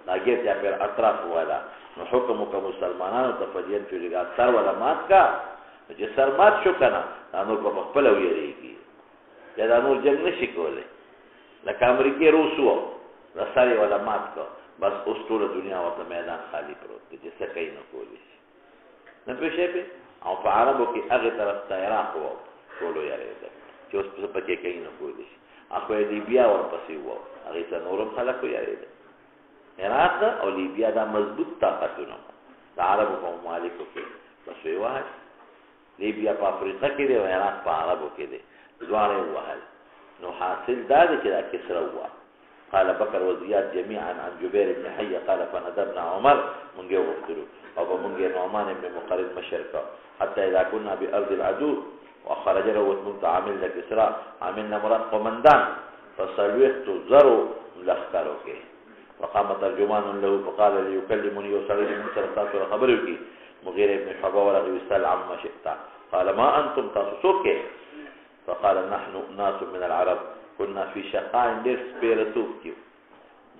دا ګر چې پر اطراف والا. نو حکم کو مسلمانانو ته فدیه چولیګا سر ولا مات کا چې سر مات شو کنه دا نور په خپل ویریږي دا نور جنگ نشي کولای. لکه امریکای روسو دا سر ولا مات کا بس اوس ټول دنیا ورته میدان خالی پروت دی چې څه کوي نه کولی شي نه پېښې په او په عربو کې هغه طرف ته عراق وو ټول یې چې اوس په پکې کوي نه کولی شي. اخو لیبیا ورپسې وو هغه ته نورم خلک یې عراق او لیبیا دا مضبوط طاقتونه د عربو په ممالکو کې بس وی واه. لیبیا په افریقا کې دی او عراق په عربو کې دی ځوانه وهل. نو حاصل دا دی چې دا کسره وه. قال بكر وزياد جميعا عن جبير بن حي قال فندبنا عمر منجي وقتلوا او منجي نعمان بن مقرن مشركا حتى اذا كنا بارض العدو وخرج روت منت عاملنا كسرى عاملنا مراد قمندان فصلوت زروا لخكروك وقام ترجمان له فقال ليكلمني وصلي من سرطات خبرك مغير بن حبا ورغي يسأل عما شئت قال ما انتم تصوك فقال نحن ناس من العرب كنا في شقاء دير سپیرتوب کیو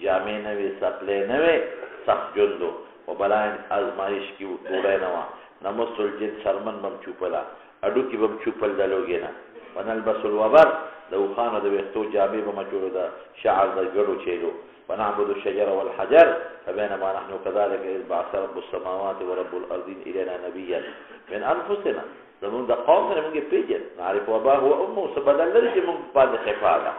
جامع نوی سپلے نوی سخت جندو و بلائن آزمائش کیو توڑے نوا نمس الجن سرمن بم چوپلا اڈو کی بم چوپل دلوگی نا ونلبس الوبر د اوښانو د ویښتو جامې به مچولو د شعر د ګړو چیلو ونعبد الشجر والحجر فبينما نحن كذلك إذ بعث رب السماوات ورب الأرضين إلينا نبيا من أنفسنا زمون د قوم سره موږ پیژن نعرف وباه وامه سبدل لري چې موږ باندې خفاده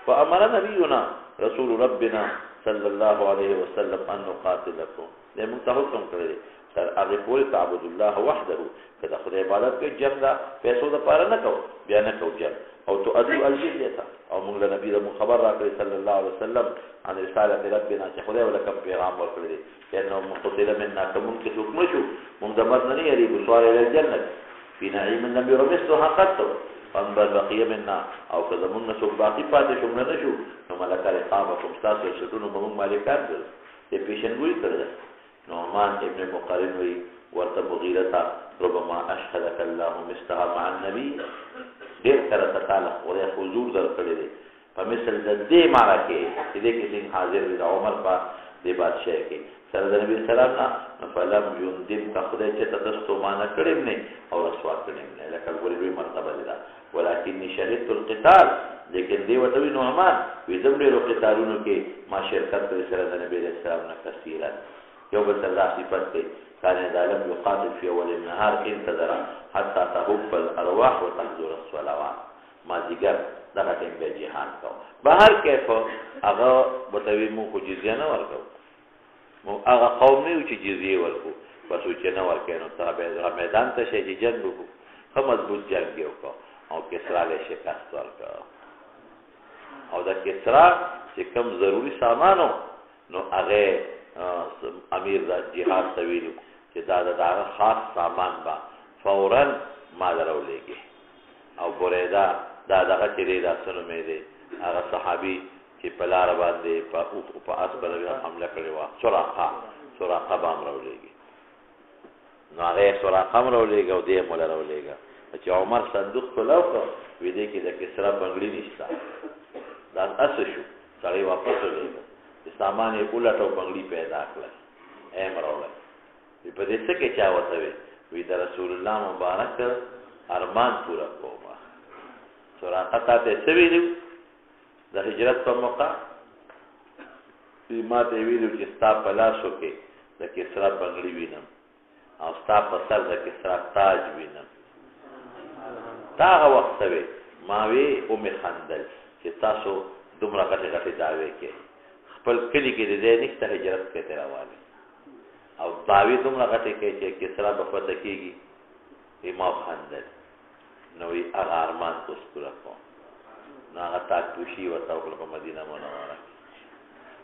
فأمر نبينا رسول ربنا صلى الله عليه وسلم أن نقاتلكم لمن حکم کړی تر هغه پورې تعبد الله وحده کله خدای عبادت کوي جنگ دا پیسو د پاره نه کو بیا نه کو جنگ او تو ادو الجزيه او موږ له نبی د خبر راکړي صلی الله علیه وسلم عن رساله ربنا چې خدای ولکه پیغام ورکړي انه مقتل منا کوم چې حکم شو موږ د مرنه یری بسوار الى الجنه في نعيم لم يرمسها قط فانبر بقي منا او کله موږ نو باقی پاتې شو نه شو نو ملک رقابکم تاسو شتونو موږ مالکان دې پیشنګوي کړل نعمان ابن مقرن وی ورته مغیرتا ربما اشهدك الله مستها مع النبي ډیر سره تعالی او حضور درکړي دي په مثل د دې معرکه چې دې کې څنګه حاضر وي عمر په دې بادشاہ کې سره د نبی سلام نه فلم يندم کا خدای چې تاسو معنا کړم نه او رسوا کړم نه لکه ګورې مرتبه ده ولكني شهدت القتال لیکن دی وته نعمان وي زموږ قتالونو کې ما شرکت کړی سره د نبی اسلام نه کثیرا یو بل الله صفات کوي كان ظالم يقاتل في اول النهار انتظر حتى تهب الارواح وتحضر الصلوات ما دیگر دغه ټیم به جهاد کو بهر کیف هغه بتوی مو کو جزیه نه ورکو مو هغه قوم نه چې جزیه ورکو بس چې نه ورکینو تابع میدان ته شي جنگ وکړو هم مضبوط جنگ وکړو او کسرا له شکست ورکړو او دا کسرا چې کوم ضروری سامانو نو هغه امیر دا جهاد طویل چې دا خاص سامان با فوراً ما درولېږي او بریدا دا دغه چې دا سنو مې دی هغه صحابي چې په لار باندې په اس باندې حمله کړې و سراقه بام راولېږي نو هغه سراقه راولېږي او دې مولا راولېږي چې عمر صندوق خلاص وې دې کې د کسرا بنگړي نشته دا اس شو سړی واپس ولېږي سامان یې پولټو بنگړي پیدا کړل امر اورل په دې څه کې چا وته وی د رسول الله مبارک ارمان پورا کوما سراقه ته څه ویلو د هجرت په موقع ما ته ویلو چې ستا په لاسو کې د کسرا بنگړي وینم او ستا په سر د کسرا تاج وینم تا وخت وی ما وی ام خندل چې تاسو دومره غټه دعوی کې خپل کلی کې دې نشته هجرت کې تراواله او داوی دومره غټه کې چې کسرا په پته کېږي امام خندل نو یې هغه ارمان کوستره کو نو هغه تاسو ورته په مدینه منوره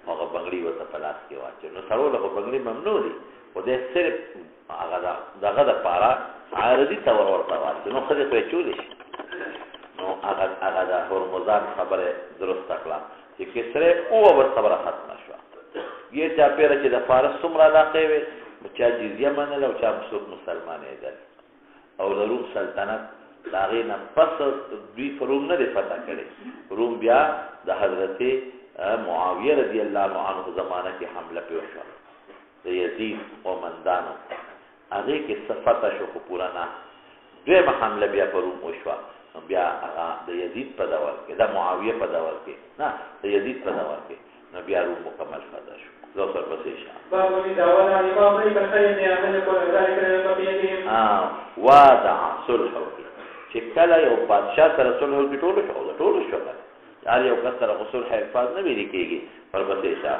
هغه بنگړي ورته پلاس کې واچو نو سره له بنگړي ممنوع دي او دې صرف هغه دغه د پارا عارضی تور ورته واچو نو خدای په چولې نو هغه د هرمزان خبره درست کړه چې کسره او ور خبره ختمه شو یہ چا پیره چې د فارس څومره علاقې وي چا جزیه منل او چا مسلمانې دي او د روم سلطنت داغې نه پس دوی روم نه دی فتح کړي روم بیا د حضرت معاویه رضی الله عنه زمانه کې حمله وکړه د یزید قومندانو هغه کې صفته شو خو پورا نه دویمه حمله بیا په روم وشوه بیا هغه د یزید په دور کې د معاویه په دور کې نه د یزید په دور کې نو بیا روم مکمل فتح شو زو سر پسې شه وادع صلح چې کله یو بادشاہ سره صلح وکړي ټولو شو یار یو کس سره صلح الفاظ نه ویل کېږي پر پسې شه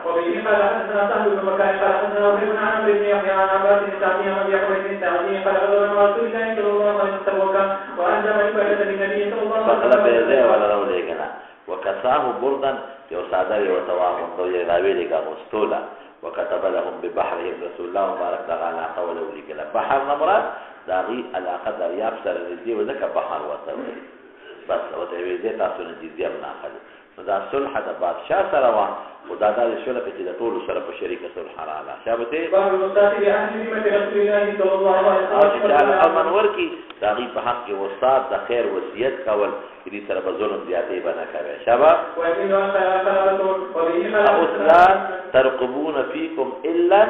وكساه بردا یو صادر یو تواه نو یې راویلې کا مستولا وكتب لهم ببحرهم رسول الله مبارک تعالی قول ولیکل بحر مراد داغي علاقه دریاب سره دې ودک بحر وته بس او ته دې تاسو نه دې نه اخلي دا صلح د بادشاہ سره وا او دا د شوله کې د ټول سره په شریکه صلح رااله شابته باب المستاثر اهل ذمه رسول الله صلی الله علیه وسلم امن ورکی داغي په حق کې وصات د خیر وصیت کول دې سره په ظلم زیاتې بنا کوي شابه او ترقبون فيكم الا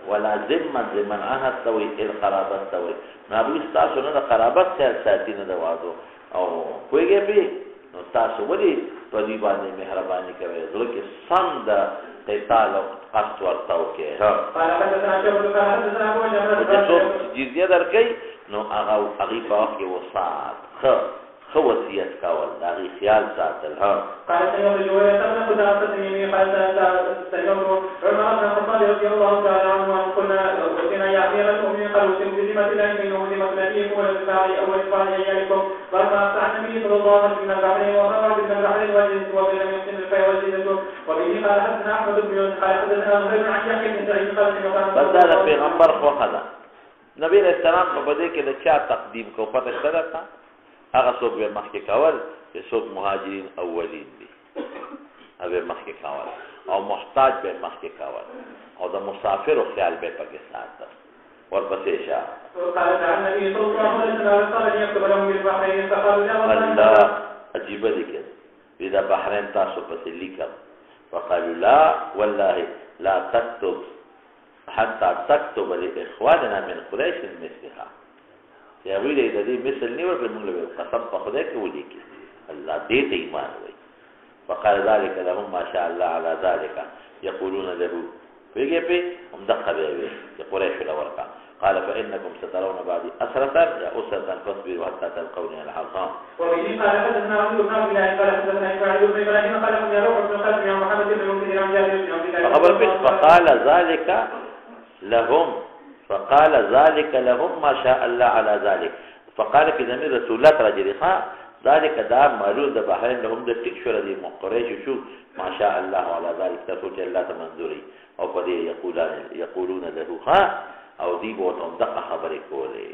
ولا ذمه لمن عهد توي القرابت توي نبي تاسو نه قرابت ساتي نه دواځو او کویږي به نو تاسو ولې په دې باندې مهرباني کوئ زړه کې سم د قتال او قصد ورته وکړئ چې څوک جزیه درکوي نو هغې په وخت کې وسات ښه وصیت کول د هغې خیال ساتل قال سيدنا جويرية بن خزاعة التميمي قال سيدنا عمر بن الخطاب رضي الله تعالى عنه أن قلنا وقلنا يا أمير المؤمنين قالوا سم بذمة الله بينه وذمة نبيكم والدفاع أول إخوان عيالكم فلما أفتح النبي صلى الله عليه وسلم من البحرين وخرج من البحرين والجنس وبين يحسن الفيء والزينة وبه قال حدثنا أحمد بن يونس قال حدثنا زهير عن يحيى بن سعيد قال بس دا د پیغمبر خوښه ده نبی علیه السلام په بدې کې د چا تقدیم کو پته شته درته هغه څوک به مخکې کول چې څوک مهاجرین اولین دي هغه مخکې کول او محتاج به مخکې کول او د مسافرو خیال به پکې ساتل ورپسې شه الله عجیبه دي کې دا بحرین تاسو پسې لیکم فقالوا لا والله لا تكتب حتى تكتب لاخواننا من قريش مثلها یا ویلې د دې مثل نیول په موږ له قسم په خدای کې ولیکي الله دې ته ایمان وایي فقال ذلك لهم ما شاء الله على ذلك يقولون له ویګه په هم دغه وی چې قریش له ورکا قال فانكم سترون بعد اسرة يا اسرة فاصبروا حتى تلقوني على الحصان وبه قال حدثنا عبد الله بن قال حدثنا اسماعيل بن ابراهيم قال يا روح بن قاسم يا محمد بن منذر عن جابر بن عبد الله فقال ذلك لهم فقال ذلك لهم ما شاء الله على ذلك فقال في ضمير رسول الله ترجري ذلك دا معلوم د بحرین لهم د ټیک شو ردی مقریش شو ما شاء الله على ذلك تسوچ الله تمنذري او په دې یقولون له او دی بوتهم دغه خبرې کولې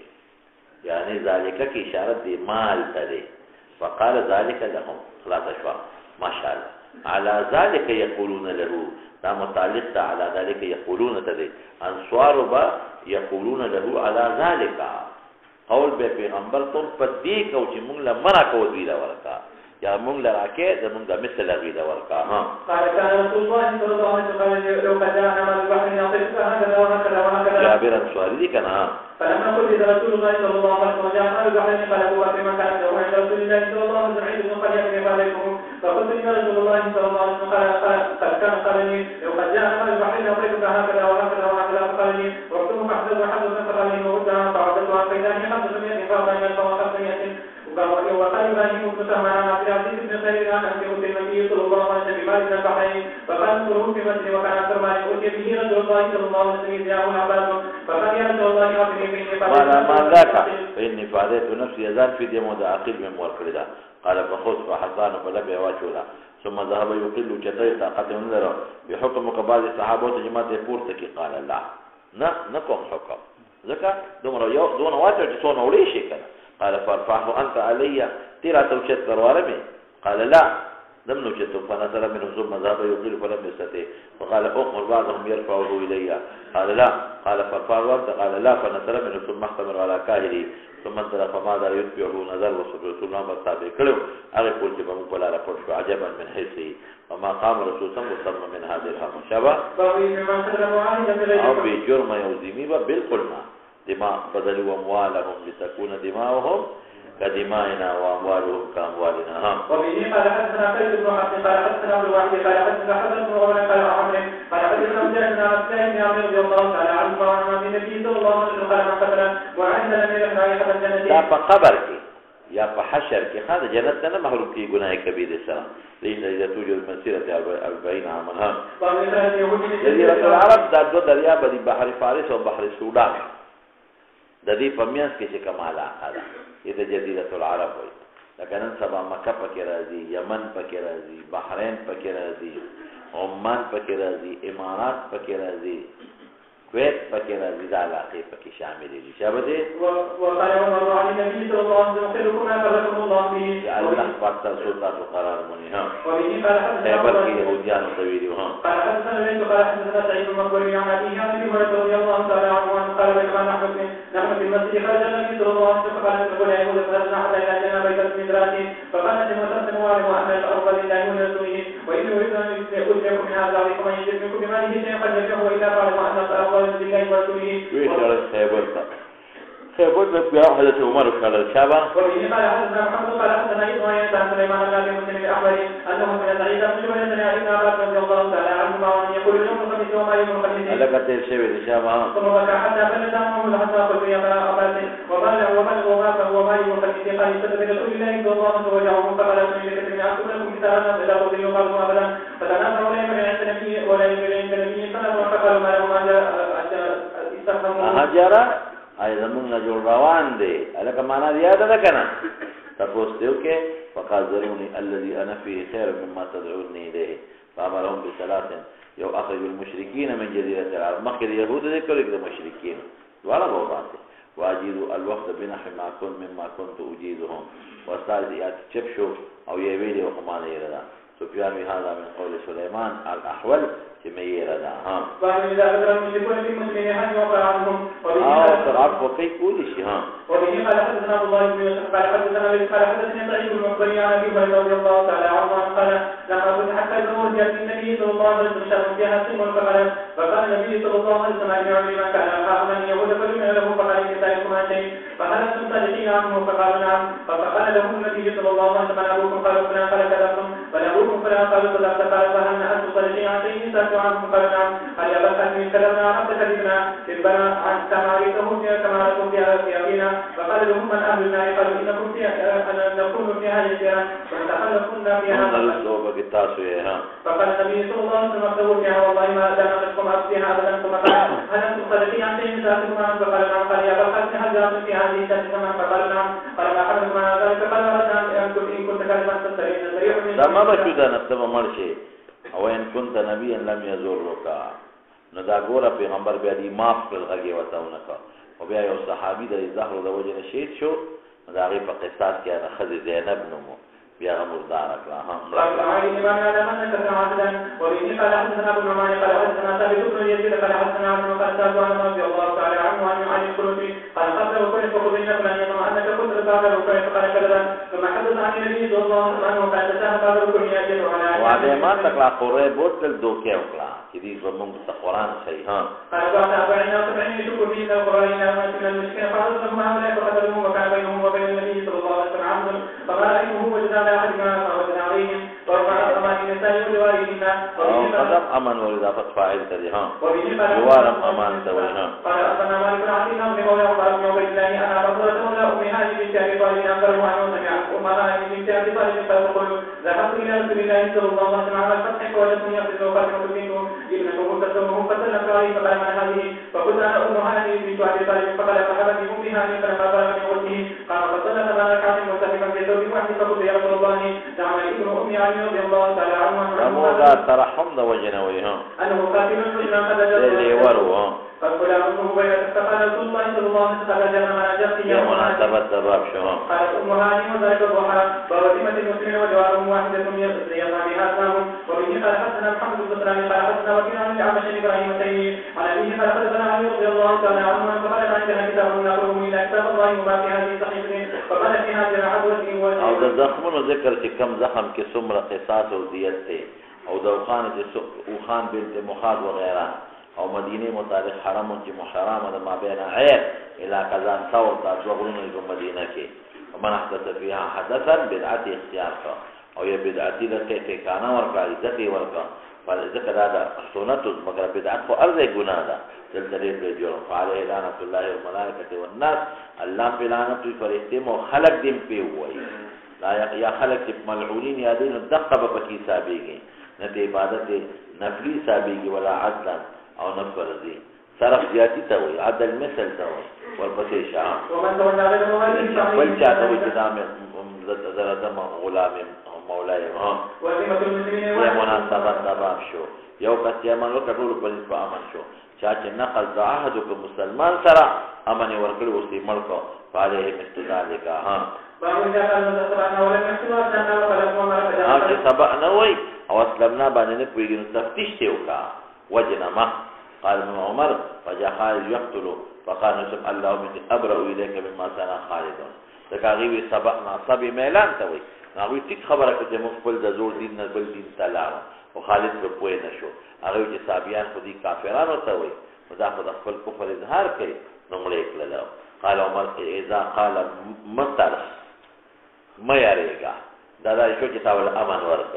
یعنی ذالک کی اشاره دی مال ته فقال ذلك لهم خلاص شو ما شاء الله على ذلك يقولون له دا متعلق على ذلك يقولون ته انصار با يقولون له على ذلك قول به پیغمبر تم پدې کو چې موږ له مرا کو دی لا ورکا یا موږ له راکې زموږ د مثل غي دا ورکا قال كان رسول الله صلى الله عليه وسلم لو بدانا من البحر يعطيك هكذا وهكذا وهكذا جابر انصاري دي کنه فلما قلت رسول الله صلى الله عليه وسلم جاء من البحر قال هو في مكان له عند رسول الله صلى الله عليه وسلم عيد قد يكفي عليكم فقلت يا رسول الله صلى الله عليه وسلم قال كان قالني لو قد جاء من البحر يعطيك هكذا وهكذا وهكذا فقالني وقتم فحدث وحدث فقالني وقتها فعدت عن فإذا 500 فاضل من 500 وقال إبراهيم بن سهمان عن عبد العزيز بن خير عن أبي النبي صلى الله عليه وسلم بمال من البحرين فقال انظروا في مسجد وكان أكثر ما أوتي به رسول الله صلى الله عليه وسلم يدعون عباده فقال يا رسول الله أعطني فإني ما ذاك فإني فاديت نفسي يزال في دم عقيل من ورقلدا قال فخذ فحصان فلبع واجولا ثم ذهب يقل جدي طاقة منذر بحكم بعض الصحابة جماعة پورته قال لا نكون حكم ذكا دون واجه جسون وليشي كان قال فارفعه أنت علي ترى توشت كروارمي قال لا لم نجد فنظر منه ثم ذهب يقيل فلم يستطيع فقال أخبر بعضهم يرفعه إلي قال لا قال فارفعه أنت قال لا فنظر منه ثم احتمر على كاهلي ثم انطلق فماذا يتبعه نظر رسول الله مرتابع كله أغي قلت بمقبل على فرش عجبا من حسه وما قام رسول الله وسلم من هذه الهم شبه أو بجرم يوزيمي بالكل ما دماء بدلوا أموالهم لتكون دماؤهم كدمائنا وأموالهم كأموالنا وبه قال حدثنا خالد بن حفص قال حدثنا ابن الواحد قال حدثنا حسن بن عمر قال عمرو قال حدثنا مجاهد عن سعيد بن عمرو رضي الله تعالى عنه وعن النبي صلى الله عليه وسلم قال من قتل وعند لم يلح رائحة الجنة لا فقبر یا په حشر کې خاطر جنت نه محروم کی گناه کبیره سره لین اذا توجد مسيره 40 عاما جزيره العرب دا دو دریا بدی بحر فارس او بحر سودان د دې پمیانس کې چې کماله اخره دې جزيره العرب وي لکه نن سبا مکه پکې راځي یمن پکې راځي بحرین پکې راځي عمان پکې راځي امارات پکې راځي کویت پکې راځي دا علاقې پکې شامل دي شابه دي وقال عمر عن النبي صلى الله عليه وسلم خيركم ما قدركم الله فيه الله پاک تاسو قرار مونږ ها وبه قال حدثنا بلکې يهوديان طويل ها قال حدثنا بنت قال حدثنا سعيد بن مقبول عن ابي عن ابي هريره رضي الله تعالى عنه قال بينما نحن في المسجد خرج النبي صلى الله عليه وسلم فقال نقول يا يهود فلسنا حتى اذا جئنا بيت المدرات فقالت المسلم وعلم ان الارض لله ورسوله وان يريد ان يخرجكم من هذا ومن يجد منكم بماله شيئا فليرجعه الى قال وان الارض لله ورسوله ويشار خيبر خيبون في حدث عمر قال الشابة وبه قال حدثنا محمد قال حدثنا إسماعيل عن سليمان بن أبي مسلم الأحمري أنه من سعيد بن جبير بن أبي عباس رضي الله تعالى عنهما وأن يقول يوم الخميس وما يوم الخميس لك تير الشابة ثم بكى حتى بلد عنه حتى قلت يا أباس وما يوم الخميس قال استدبر رسول الله صلى الله عليه وسلم فقال من كتب أكتب لكم كتابا إلا قضي وقالوا أبدا فتنازعوا ولا ينبغي عند النبي ولا ينبغي عند النبي فقالوا ما لهم استخدموا هجرة أيضا من نجل روان دي ألك معنا زيادة لكنا تقول كي فقال الذي أنا فيه خير مما تدعوني إليه فأمرهم بثلاث يو أخرج المشركين من جزيرة العرب مخير اليهود ذكروا لك المشركين وعلى بوضعته وأجيدوا الوقت بنحو ما كنت مما كنت أجيدهم وثالث يأتي تشبشو أو يبيلي وخمان يردا سفيان هذا من قول سليمان الأحول كمية ردا ها وإذا بدر المشركون في المسلمين هل يوقع عنهم فرعب وكيف كل شيء ها وبه قال حدثنا عبد الله بن يوسف قال حدثني سعيد بن مقبري عن ابي هريره رضي الله تعالى عنه قال لما كنت حتى الامور جاءت النبي صلى الله عليه وسلم فيها سلم فقال النبي صلى الله عليه وسلم لعمر ما كان اخاف من يهود فلم له فقال ان ذلكما شيء فهل انتم صادقين عنه فقالوا نعم فقال له النبي صلى الله عليه وسلم ابوكم قالوا فلان قال كذبتم بل ابوكم فلان قالوا صدقت قال فهل انتم صادقين عن شيء سالتوا عنكم قالوا نعم قال يا ابا الحسن كذبنا عن كذبنا كذبنا عن كما رأيته كما لكم في ابينا فقال لهم من اهل النار قالوا انكم فيها نكون فيها يسيرا ونتخلفن فيها فقال النبي صلى الله عليه وسلم اكتبوا فيها والله ما دامتكم فيها ابدا ثم قال هل انتم صادقين عن شيء سالتكم عنه فقال نعم قال يا ابا الحسن هل جاءتم في هذه السنه فقال نعم قال ما حدثكم عن ذلك قال اردنا ان كنت كاذبا تستريح صريح من ما بشودا نكتب مرشي او ان كنت نبيا لم يزورك ندا ګوره پیغمبر بیا دی معاف کړل غږی وتاونه کا او بیا یو صحابي د زهر د وجه شهید شو دا غي په قصاص کې هغه خزي زینب نومو بیا مردار کړه ها قال امام على من كان عبدا وبه قال حدثنا ابو نعمان قال حدثنا ثابت بن يزيد قال حدثنا عن قال سالت رضي الله تعالى عنه عن القلوب قال قبل وكل فقدنا فلن يطمع انك كنت بعد وكيف قال كذا ثم حدث عن النبي صلى الله عليه وسلم قال تساهل بعد وكل يجد على وعلى ما تقرا قرئ بوتل دوکه وکړه چې دې زمونږ ته قران صحیح ها قال بعد 40 شكر في القران ما من المشكله فعرضهم هؤلاء فقتلهم وكان بينهم وبين النبي صلى الله عليه وسلم عبد فما رايته وجد على احدنا فوجد عليهم ورفع الأمان النساء ولوالدنا قدم أمان والإضافة فاعل تديها جوارم أمان تويها قال أصنع مالك عقينا بمولى عمر بن عبد الله أنا بصرة مولى أمي هذه بنت أبي طالب أخبره عنه سمع أمها هذه بنت أبي طالب فتقول ذهبت إلى رسول الله صلى الله عليه وسلم على الفتح فوجدتني يقتل وقاتل منه ابنه مرتسمه فسلمت عليه فقال من هذه فقلت أنا أمها هذه بنت أبي طالب فقال فحبتني أمها فلما بلغني قلته قال فصلت بنا الحاكم مرتفقا في ثوب واحد فقلت يا رسول الله دعنا ابن أمي علي رضي الله تعالى عنه دا ترحم د وجنوي ها انه قاتل مسلم قد جاء وروا فقال امه بين فقال رسول الله صلى الله عليه وسلم جاء ما جاء يا مناسبة الرب شو قال امها هاني وذلك الضحى ووسيمة المسلمين وجوارهم واحدة يقضي بها اسلامهم وبه قال حدثنا محمد بن سلام قال حدثنا وكيل عن الأعمش ابراهيم التيمي عن ابيه قال حدثنا علي رضي الله تعالى عنه فقال عندنا كتاب نقرأه الى كتاب الله وما في هذه صحيفه فقال في هذه العدوة او د زخمونو ذکر چې کم زخم کې څومره قصاص او دیت ته او د اوخان بنت مخاض وغيرها او مدینه متعلق حرم چې محرمه د ما بین عیر الى کذان ثور د وګړو د مدینه کې ومن احدث فيها حدثا بدعت اختیار کا او یا بدعتي د کې کانا ورکا عزت ورکا فذكر هذا سنت مگر بدعت خو ارزه ګناه ده دلته دې جوړ فعليه لعنت الله والملائکه والناس الله په لعنت فرشتي مو خلق دې په وایي لا یا خلق ملعونین یادین دقه په کې حسابيږي نه د عبادت نفلی حسابيږي ولا عدلا او نه فرضي صرف زیاتی ته وي عدل مثل ته وي ورپسې شام ومن تولى له بل چاته وي چې دامه زرادم غلام مولاي ها وسيمة المسلمين یا مناسبت دباب شو یو کس یمن وکړو په امن شو چا چې نقل د عهد کو مسلمان سره امن ورکړو اوسې ملک فعليه استدلال کا ها چې سبق نه وای او اسلمنا باندې نه پویږي تفتیش ته وکا وجنما قال ابن عمر فجاء خالد يقتل فقال نسب الله من ابرأ اليك مما صنع خالد دغه سبق نه سبي اعلان ته وای نو ټیک خبره کوي چې مخبل د زور دین نه بل دین تعالی او خالد په پوهه نشو هغه چې صابیان خودي کافرانو ته وای خدا خپل کفر اظهار کوي نو مړ کړل قال عمر اذا قال مترس ما يريگا دا شو كتاب الامن ورد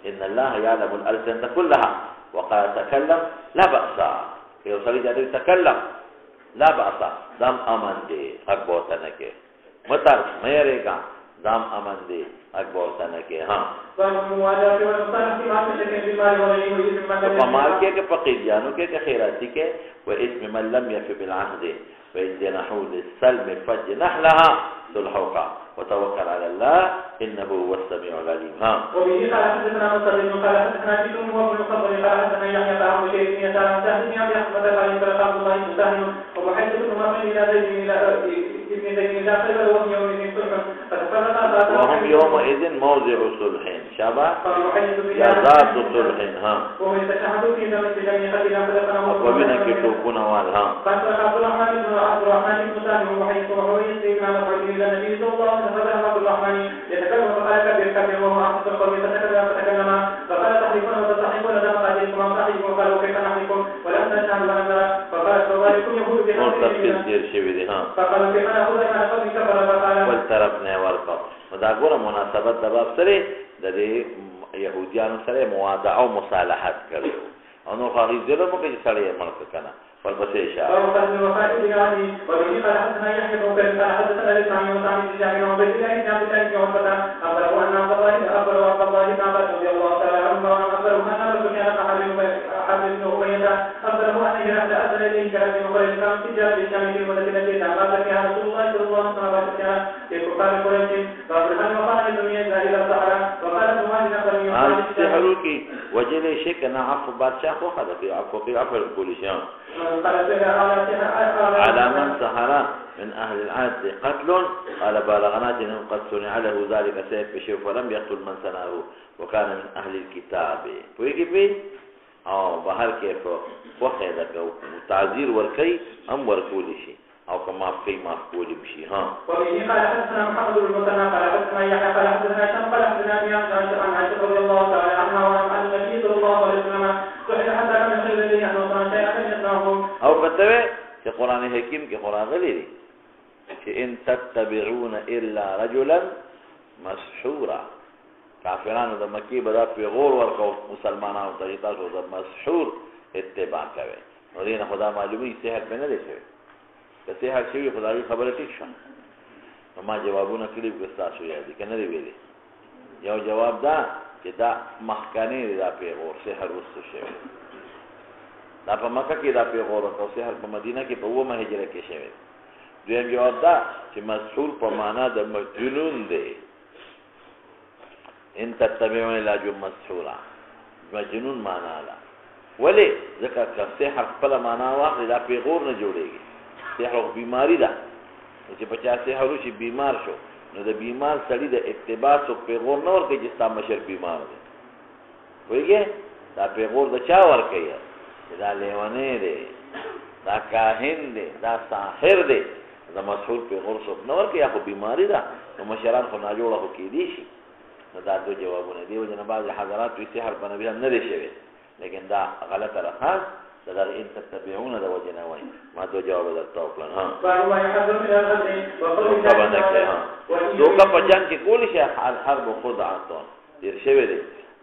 ان الله يعلم الالسنه كلها وقال تكلم لا باس يوصل جاده تكلم لا باس دم امن دي حق بوتنه کے مترس ما يريگا دام امن دي حق بوتنه کے ہاں تو مال کے فقیر جانو کے خیراتی کے واسم من لم يف بالعهد فإن جنحوا للسلم فاجنح لها صلحك وتوكل على الله إنه هو السميع العليم. ها. وبه قال حدثنا مسلم قال حدثنا جيد وابن الخضر قال حدثنا يحيى بن عبد الشيخ بن يسار عن سهل بن ابي احمد قال قال عبد الله بن سهل ومحيط بن مخرج الى زيد الى ابن زيد الى خيبر وهم يومئذ صلح فتفرقا وهم يومئذ موضع صلح شبه يا ذات صلح. ها. وهم يتشهدون في زمن جميع قتيلا فدفنهم وبنا كتوبون والها. قال عبد الرحمن بن سهل ومحيط وحويس بن مخرج الى النبي صلى الله عليه وسلم عبد الرحمن يتكلم فقال كبير كبير وهو احد القوم فتكلم فقال تحلفون وتستحقون دم قاتلكم ام صاحبكم قالوا كيف نحلفكم ولم نشهد ولم نرى فقال فذلكم يهود فقالوا كيف ناخذ ايمان قوم كفر فقال والترفنا ورقه ودا ګوره مناسبت د باب سره د يهوديانو سره موادعه او مصالحت کړو او نو خاري زره مو کې سره یې مړ کړه والبسيء شاء وقد وفاة بن وبه قال حدثنا يحيى بن بكر قال حدثنا الاسماعيلي وسعيد بن جابر وعبيد الله بن عبد الله بن عمر اخبره ان عبد الله بن عباس رضي الله تعالى عنه اخبره ان ابا سفيان حرب بن اميه اخبره ان هرقل ارسل اليه كلام بن قريش كان تجار بالشام في المدة التي تعرض فيها رسول الله صلى الله عليه وسلم وفاتها في كفار قريش فابراهيم وقال الدنيا الى الصحراء وقال ابن مالك نفر وجل شيء كان عفو بادشاه وخذ في عفو البوليسيان على من سهر من أهل العهد قتل قال بالغنات إنهم قد صنع له ذلك سيف بشيء فلم يقتل من سناه وكان من أهل الكتاب ويجي بيه أو بحر كيف وخيدك وتعذير وركي أم وركولي شيء أو كما في مفعول بشيء. ها. وبه قال حدثنا محمد بن المثنى قال حدثنا يحيى قال حدثنا هشام قال حدثنا ابي عن عائشة رضي الله تعالى عنها وعن النبي صلى الله عليه وسلم سئل حتى لم يخل اليه انه صنع شيئا لم يصنعه. او كتبه في قرآن حكيم کې قرآن غلي چې ان تتبعون الا رجلا مسحورا کافرانو د مکی بدا پیغور ورکو مسلمانانو ته تاسو د مسحور اتباع کوي نو دین خدا معلومی صحت په نه دي شوی که صحت شوی خدای خبره ټیک شو نو ما جوابونه کړی په تاسو یاد دي کنه ویلي یو جواب دا چې دا مخکنی دا پیغور سحر وسو شوی دا په مکه کې دا پیغور او سحر په مدینه کې په ومه هجره کې شوی دویم جواب دا چې مسحور په معنا د مجنون دی ان تتبعون الا جو مسحورا مجنون معنا لا ولی ځکه چې سحر خپل معنا واخلي دا پیغور نه جوړيږي سحر بیماری ده چې بچا سحر شي بیمار شو نو د بیمار سړي د اتباع او پیغور نه ورکړي چې ستا مشر بیمار دی وایي دا پیغور د چا ورکړي دا لیوانه دی دا کاهن دی دا ساحر دی دا مسحور پیغور څوک نه ورکړي خو بیماری ده نو مشران خو نه جوړه کې دي شي نو دا دو جوابونه دی وجنه بعض حضرات وی سحر په نبی هم نه دی شوی لیکن دا غلطه راځه دا ان تتبعون دا وجنه وای ما دو جواب درته وکړم. ها دوکه په جنگ کې کولی شي الحرب خدعه دیر شوی دی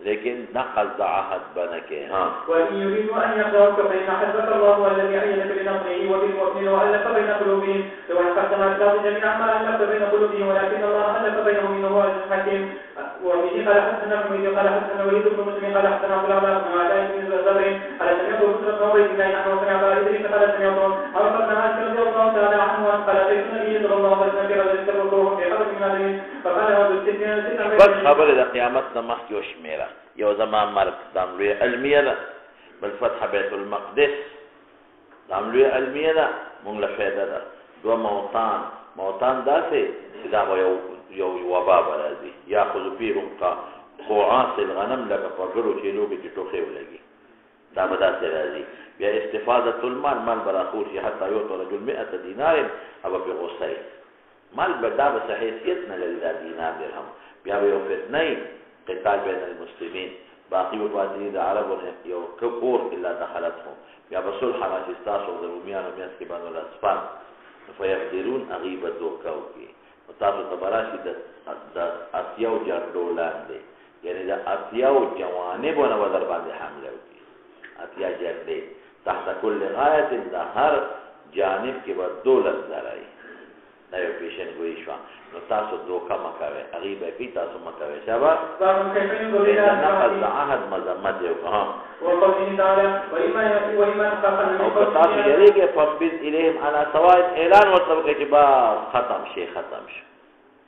لیکن نقل د عهد بنکه. ها وان يريدوا ان يقرأوك فإن حسبك الله الذي أيدك بنصره وبالمؤمنين وألف بين قلوبهم لو أنفقت ما الكتاب جميعا ما ألفت بين قلوبهم ولكن الله ألف بينهم إنه هو العزيز الحكيم. وبه قال حدثنا حميد قال حدثنا وليد بن مسلم قال حدثنا عبد الله بن علاء بن زبير قال سمعت مسلم بن عبيد الله نحن سمع ابا ادريس قال سمعت عمر بن مالك رضي الله تعالى عنه قال اتيت النبي صلى الله عليه وسلم في رجل يسره في قبر من هذه فقال هذا الستين بس خبر د قیامت نمخ کې وشمیره یو زمان مرګ دام لوی علمیه ده بل فتح بیت المقدس دام لوی علمیه ده مونږ له فایده ده دو موتان داسې چې دا یو وبا راځي یاخذ فيهم قعاص الغنم لکه پرګرو چې لوګي چې ټوخې ولګي دا به داسې راځي بیا استفاده المال مال براخور شي حتی یو رجل 100 دینار او په غصه مال بدا به حیثیت نه لري دا دینار درهم بیا به یو فتنه قتال بین المسلمین باقی وبادی د عربو یو کفور الا دخلتهم بیا به صلح راځي تاسو د رومیانو میاس کې باندې الاسفار فیقدرون هغوی به دوکه وکړي. نو تاسو ته به راشي د اتیاو جګړو لاندې، یعنې د اتیاو جوانبو نه به در باندې حمله وکړي. اتیا جګړې تحت کل غایت، د هر جانب کې به 12 زره وي. دا یو پیشنګویي شوه. نو تاسو دوکه مه کوئ، هغوی به کوي، تاسو مه کوئ. شابه د نقض د عهد مذمت یې وکړه. او که تاسو یریږئ فانبذ الیهم علی سواء، اعلان ورته وکړئ چې بس ختم شي، ختم شي،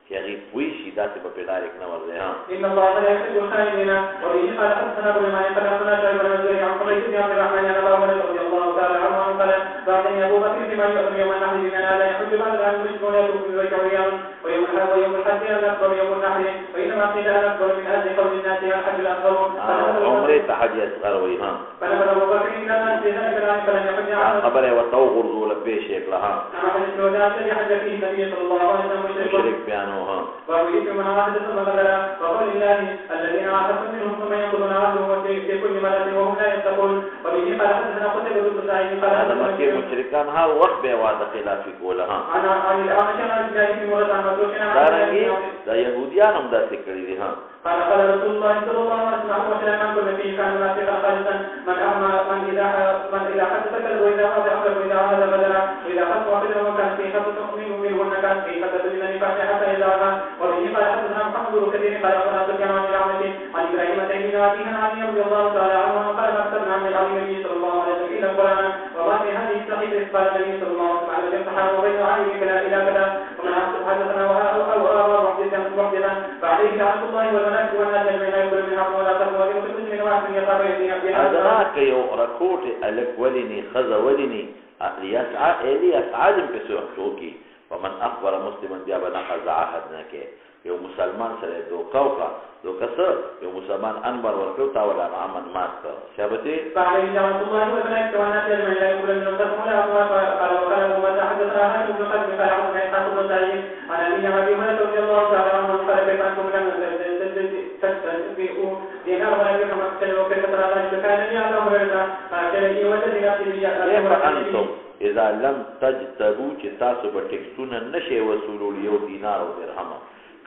چې هغوی پوه شي، داسې به پرې ډایرکټ نه ورځي. إن الله لا يحب الخائنين. وبه قال حدثنا ابو اليمان قال حدثنا شعيب بن منصور عن حميد بن عبد الرحمن عن ابي هريره رضي الله تعالى عنه قال بعثني ابو بكر بما يؤمن يوم النحر بمن لا يحج بعد الان المشركون يطوف ببيت عريان ويوم الحج الاكبر يوم النحر، وانما قيل الاكبر من اجل قول الناس الحج الاكبر. عمره ته حج اصغر وي. فنبذ ابو بكر الى الناس بذلك الان فلم يحج عنه. خبره ورته وغورځوله پیش یې کړه. حديث الوداع الذي حج فيه النبي صلى الله عليه وسلم مشرک بیانو. من عهد ثم بدلا وقول الله الذين عاهدتم منهم ثم ينقضون عهدهم في كل مرة وهم لا يتقون. وبه قال حدثنا قتيبة بن سعيد قال هذا مكي مشرکان هر وخت به وعده خلافي کوله. عن الأعمش عن الجاهل في مرة عن مسروق عن دارنګي د يهوديان هم داسې کړي دي. قال قال رسول الله صلى الله عليه وسلم من كل فيه كان منافقا خالصا من إذا حدث كذب وإذا عاد أخذ وإذا عاد بدلا وإذا حدث وحده وكان فيه خطة تؤمن منهن كان فيه خطة من النفاق حتى إذا عاد. وبه قال حدثنا محمد بن كثير قال أخبرنا سفيان عن الأعمش عن إبراهيم تيمين أبيها عن رضي الله تعالى عنه قال ما كتبنا عن النبي صلى الله عليه وسلم إلا القرآن وما في هذه الصحيفة قال النبي صلى الله عليه وسلم الامتحان وبين عليه كلا إلى كذا ومن أحسن حدثنا وهو محدثا فعليه لعنة الله والملائكة والناس أجمعين يقول من حق ولا تقوى وكل من واحد يقام يدينا. أدراك يو ركوت ألك ولني خذ ولني ليسعى إلي أسعاد بسوحوكي. ومن أخبر مسلما بیا به نقض عهد نه کې. یو مسلمان سره دوکه وکړه، دوکه څه یو مسلمان انبر ورکړو تا ولا امن مات کړ. شابتي فعليه لعنة الله والملائكة والناس أجمعين لا يقول من تقوى ولا تقوى. قال وقال وما تحدثنا عن ابن قاسم قال عن حيث بن سعيد عن أبي هريرة رضي الله تعالى عنه قال كيف أنتم لم تستنبئوا دينار ولا درهم وكيف ترى ذلك كان لي على هريرة قال لي والذي نفسي بيده. كيف أنتم اذا لم تجتبوا چې تاسو به ټیکسونه نشئ وصولول یو دینار او درهم،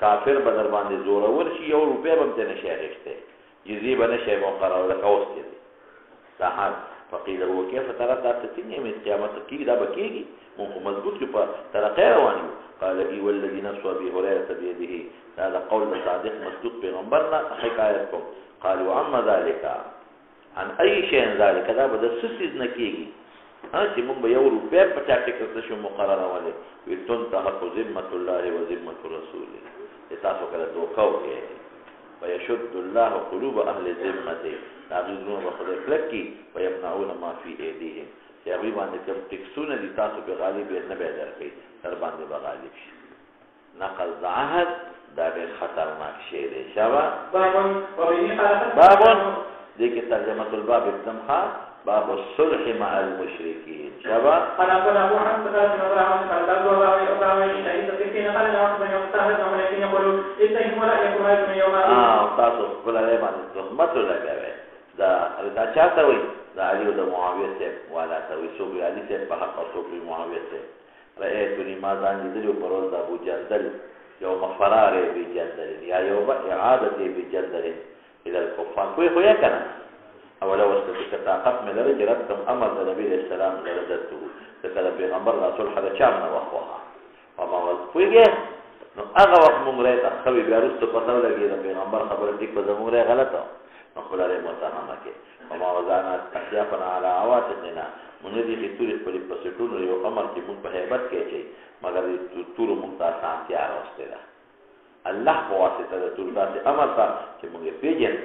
کافر به در باندې زورور شي، 1 روپۍ به هم ته نشئ اخیستی، جزیې به نشئ مقرر لکه اوس چې دی. دا حال فقیل هو کیف ترى دا څه یوم قیامت کېږي، دا به کېږي، موږ خو مضبوط یو په ترقۍ روان یو. قال ای والذي نفس ابي هريره بيده، دا د قول د صادق مصدوق پیغمبر نه حکایت کوم. قالوا عما ذلك عن اي شيء ذلك، دا به د څه څیز نه کېږي چې موږ به 1 روپۍ په چا ټیکس نشو مقرره ولې. وی تنتهک ذمة الله و ذمة رسوله، تاسو کله دوکه وکړئ. ويشد الله قلوب اهل ذمته، دا غوږونه به خدای کلک کړي. ويمنعون ما في ايديهم، چې هغوی باندې کوم ټیکسونه دي تاسو به غالب نه به درکوي، در باندې به غالب شي. نقض د عهد دا ډېر خطرناک شی دی. شابه بابون دې کې ترجمه الباب एकदम ښه. باب الصلح مع المشركين. شباب انا كنا ابو حمد قال من ابراهيم قال الله ابراهيم شهيد في قال انا من يوم صاحب من يقول انتهي ولا يكون من يوم تاسو کله له باندې تهمت لګوي. دا چاته وي؟ دا علي او معاويه ته والا ته وي. سو علي ته په حق او سو معاويه ته رايتني ما ځان دې په ورځ د ابو جندل يوم فرار بجندل یا يوم اعاده بجندل الى الكفار. خو یا کنه اوله وسته طاقت مې لري چې راتم امر د نبی اسلام لردته ځکه د پیغمبر رسول حدا چام نه وخوها او ما وځويږي. نو هغه وخت مونږ راته خو بیا وروسته پته ولګي د پیغمبر خبره دې په زموږ راغله غلطه نو خلاره متهمه کې. او ما وزانا احيافنا على عواتقنا، مونږ دې چې تورې په پسټونو یو امر چې مونږ په hebat کې چي مگر تور مونږ ته سانتیا راوسته ده. الله په واسطه د تور داسې امر تا چې مونږ پیژن،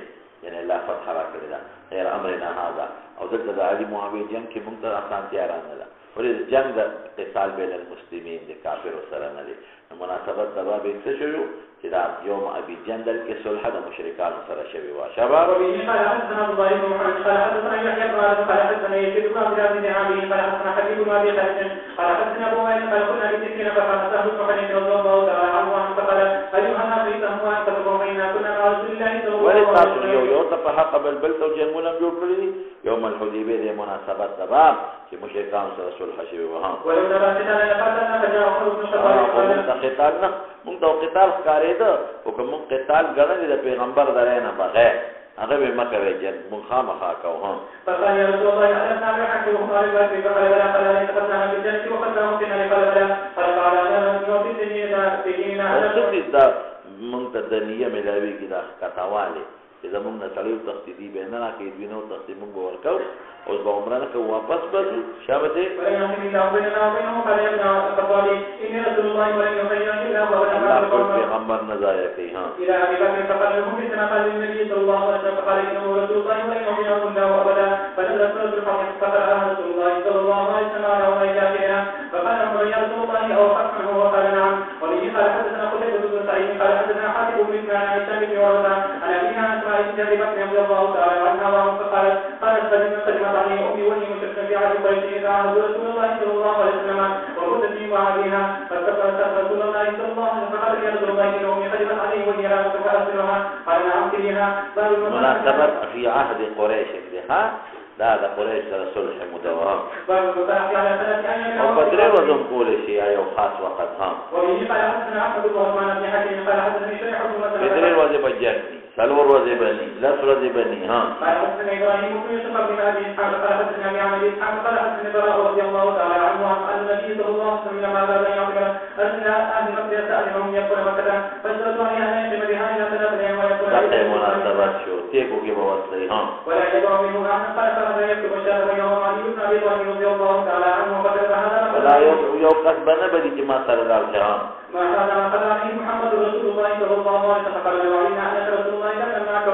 یعنی الله فتح را کړی دا غیر امرنا هذا. او دلته د علي معاویه جنگ کې موږ ته اسانتیا رانغله، ولې جنگ د قتال بین المسلمین د کافرو سره نه دی. مناسبت د باب څه شو چې دا یوم ابي جندل کې صلح د مشرکانو سره شوی و. شباب قال حدثنا ابو بكر بن محمد قال حدثنا يحيى بن عبد قال حدثنا يزيد بن عبد الله بن عامر قال حدثنا حبيب بن ابي خالد قال حدثنا ابو وائل قال كنا بسكين فحدثه ابن حنين رضي الله تعالى عنه قال ايها الناس اتقوا ان تتقوا فإنا كنا مع رسول الله صلى الله عليه وسلم. یو ته په حق بل تو جنگونه جوړ کړی. یوم الحدیبیه د مناسبت د باب چې مشرکان سره صلح شي وها ولو نرى قتالا لقاتلنا فجاء عمر بن الخطاب قتال نه مونږ ته قتال ښکارېده او کوم قتال ګڼل د پیغمبر درنه بغیر هغه به مکه وجن مونږ خامخا کوو ها فقال يا رسول الله أنا نعم حكم خالد بن فقال بلى قال لن تقدم بالجنة وقد نمتنا قال بلى قال تعالى نعطي ديننا دا مونږ ته د نیه ملاویږي دا کتاواله چې زمونږ نه تړیو تخصیدي به نه راکې دوینو تخصیب مونږ ورکو اوس به عمره نه کوو واپس بځو شابه دې پیغمبر نه ضایع کوي ها فقال عمر يا رسول الله او فتحه وقال نعم وبه قال حدثنا قتيبة بن سعيد قال حدثنا حاتم بن اسماعيل عن هشام بن عروة عن ابيها عن اسماعيل بن ابي بكر رضي الله تعالى عنها فقالت قدمت عليه امي واني مشركة في عهد قريش اذا عهد رسول الله صلى الله عليه وسلم وكنت في معادها فاستقبلت رسول الله صلى الله عليه وسلم فقال يا رسول الله ان امي قدمت عليه واني لا فاصلها قال نعم كلها مناسبة في عهد قريش ها دا د قریش سره صلح مدوام او بدر وزم کول شي یو خاص وخت ها بدر وزم بجني سلور وزم بني لس وزم بني ها رضي الله تعالى عنه عن النبي صلى الله عليه وسلم لما ذهب يعمل أرسل أهل مكة يستأذنهم يدخل مكة فاشترطوا عليها أن يتم بها إلى 3 أيام ويدخل مناسبات شو تيكو كي بوصلي ها ولا يدعو منه أن قال فهذا يكتب الشهر بينهم علي بن أبي طالب رضي الله تعالى عنه وقدر هذا ولا يوقف بنا بدي كما صار ذلك ما هذا ما قال عليه محمد رسول الله صلى الله عليه وسلم قال علينا أنك رسول الله لم نمنعك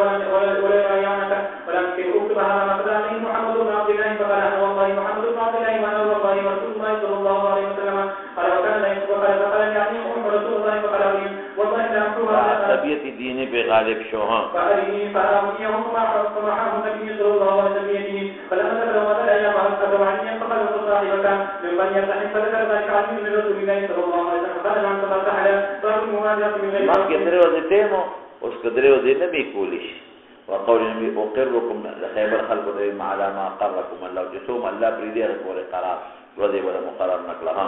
ولا يعينك ولكن اكتب هذا ما قال عليه محمد بن عبد الله فقال أنا والله محمد بن عبد الله وأنا والله رسول الله صلى الله عليه وسلم قال وكان لا يكتب فقال يعني رسول الله فقال عليه والله لا أكتبها طبيعة ديني بغالب شوها فأريه فأراميهم فمحاه النبي صلى الله عليه وسلم بيده فلما ذكر وقال أيام أكتب عني فقال صاحبك من بني يرتحم فذكر ذلك عني من رسول الله صلى الله عليه وسلم قال عن صلاة على باب المواجهة من غير ما كدري وزتينو اوس كدري وزنه بيقولش وقول النبي اقركم خيبر خلق دې على ما قركم الله جسوم الله بريدي اور قرار وذي ولا مقرر نقلها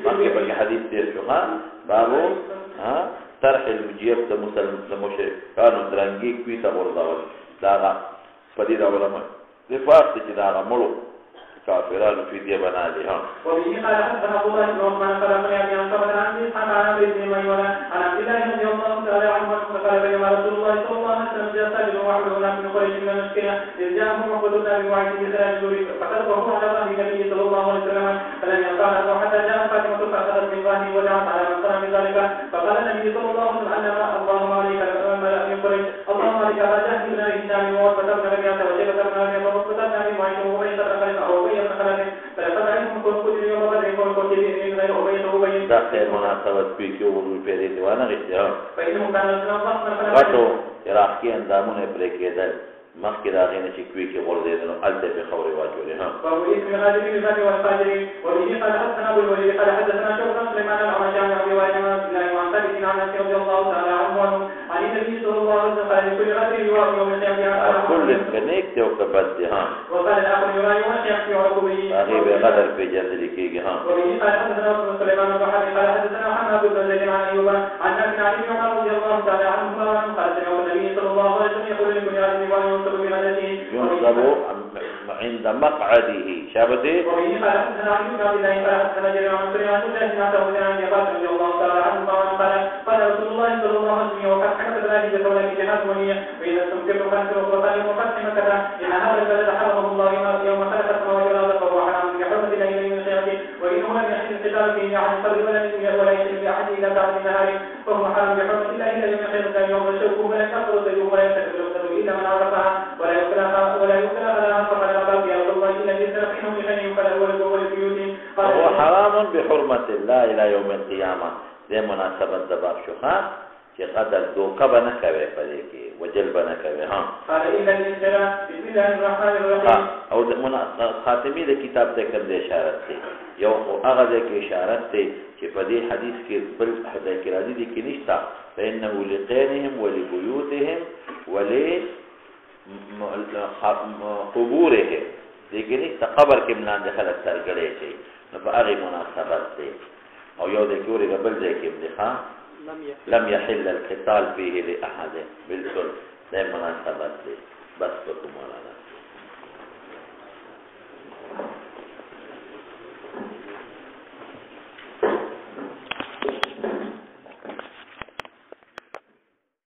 ما في حديث دير شو ها بابو ها طرح المجيب د مسلم مشرک كانوا درنګي کوي تا ورځول دا پدې دا علماء رفاق چې دا مړو كافران في دي بنالي ها وبه قال حدثنا عبد الله بن عثمان قال من ابي انصر عن اسحاق عن ابي بن ميمونه عن عبد الله رضي الله تعالى عنه قال بينما رسول الله صلى الله عليه وسلم جاء سالم وحده هناك من قريش من المسكنه اذ جاءهم وقدنا بوعد بسلام الزوري فقدره على ظهر النبي صلى الله عليه وسلم فلم يقال حتى جاء فاطمه فاخذت من ظهره ودعت على من صنع من ذلك فقال النبي صلى الله عليه وسلم انما اللهم عليك الملا من قريش اللهم عليك على جهل بن هشام وفتبنا ربيعه وشيبه بن ابي بكر وفتبنا من معيشه وبين دا خیر مناسبت پی کې ورو پیری دیوانه غشتیا غټو عراقي اندامونه پرې کېدل مخکې راغی نه چې کوي کې ورزيدنو الته په خبرې واجولې ها فهو اسم هذه الذات والفاجر وبه قال حدثنا ابو الوليد قال حدثنا شعبة سليمان الأعمش عن ابي وائل بن عبد الله وعن ثابت عن انس رضي الله تعالى عنه عن النبي صلى الله عليه وسلم قال لكل غدر يوم يوم القيامة كل كنيك تو كبد ها وقال الاخر يوم يوم عقبه غيب غدر في جلد لكيږي ها وبه قال حدثنا سليمان بن حرب قال حدثنا محمد بن زيد عن ايوب عن نافع عن ابن عمر رضي الله تعالى عنه قال سمع النبي صلى الله عليه وسلم يقول لكل غدر يوم ينصب بهدته ينصب عند مقعده شابته وبه قال حدثنا عن ابن عبد الله قال حدثنا جرير عن سليمان بن زيد عن ابي عن عباس رضي الله تعالى عنه قال رسول الله صلى الله عليه وسلم وقد حكمت ذلك بقول جهاد ولي واذا استمتعت فانت وقال مقسم كذا ان هذا البلد حرمه الله يوم خلق السماوات والارض فهو حرام بحرمه الايمان من خيرته وانه لم يحل القتال فيه عن فرد بلد ولا يحل باحد الى بعد النهار فهو حرام بحرمه الله الا يوم خيرته يوم الشوك ولا تخرج يوم ولا يتكلم الا من عرفها ولا يكره لها فقد عذاب يا الله الا يسترقيهم بخير فلا هو البيوت وهو حرام بحرمه الله الى يوم القيامه دې مناسبت د باب شوخه چې قدر دوکه بنه کوي پدې کې وجل بنه کوي ها قال الا الانجلا بسم الله الرحمن الرحيم او د خاتمي د کتاب ته کوم اشاره ده یو هغه د اشاره ده چې په دې حدیث کې بل حدا کې راځي دي کې نشتا فانه لقينهم ولبيوتهم ولقبورهم لیکن ته قبر کې ملاندې خلک سرګړی شي نو په هغې مناسبت دی او یو ځای کې ورېږه بل ځای کې هم دی ښه لم يحل القتال فيه لأحد بالکل دا مناسبت دی بس په کوم مولانا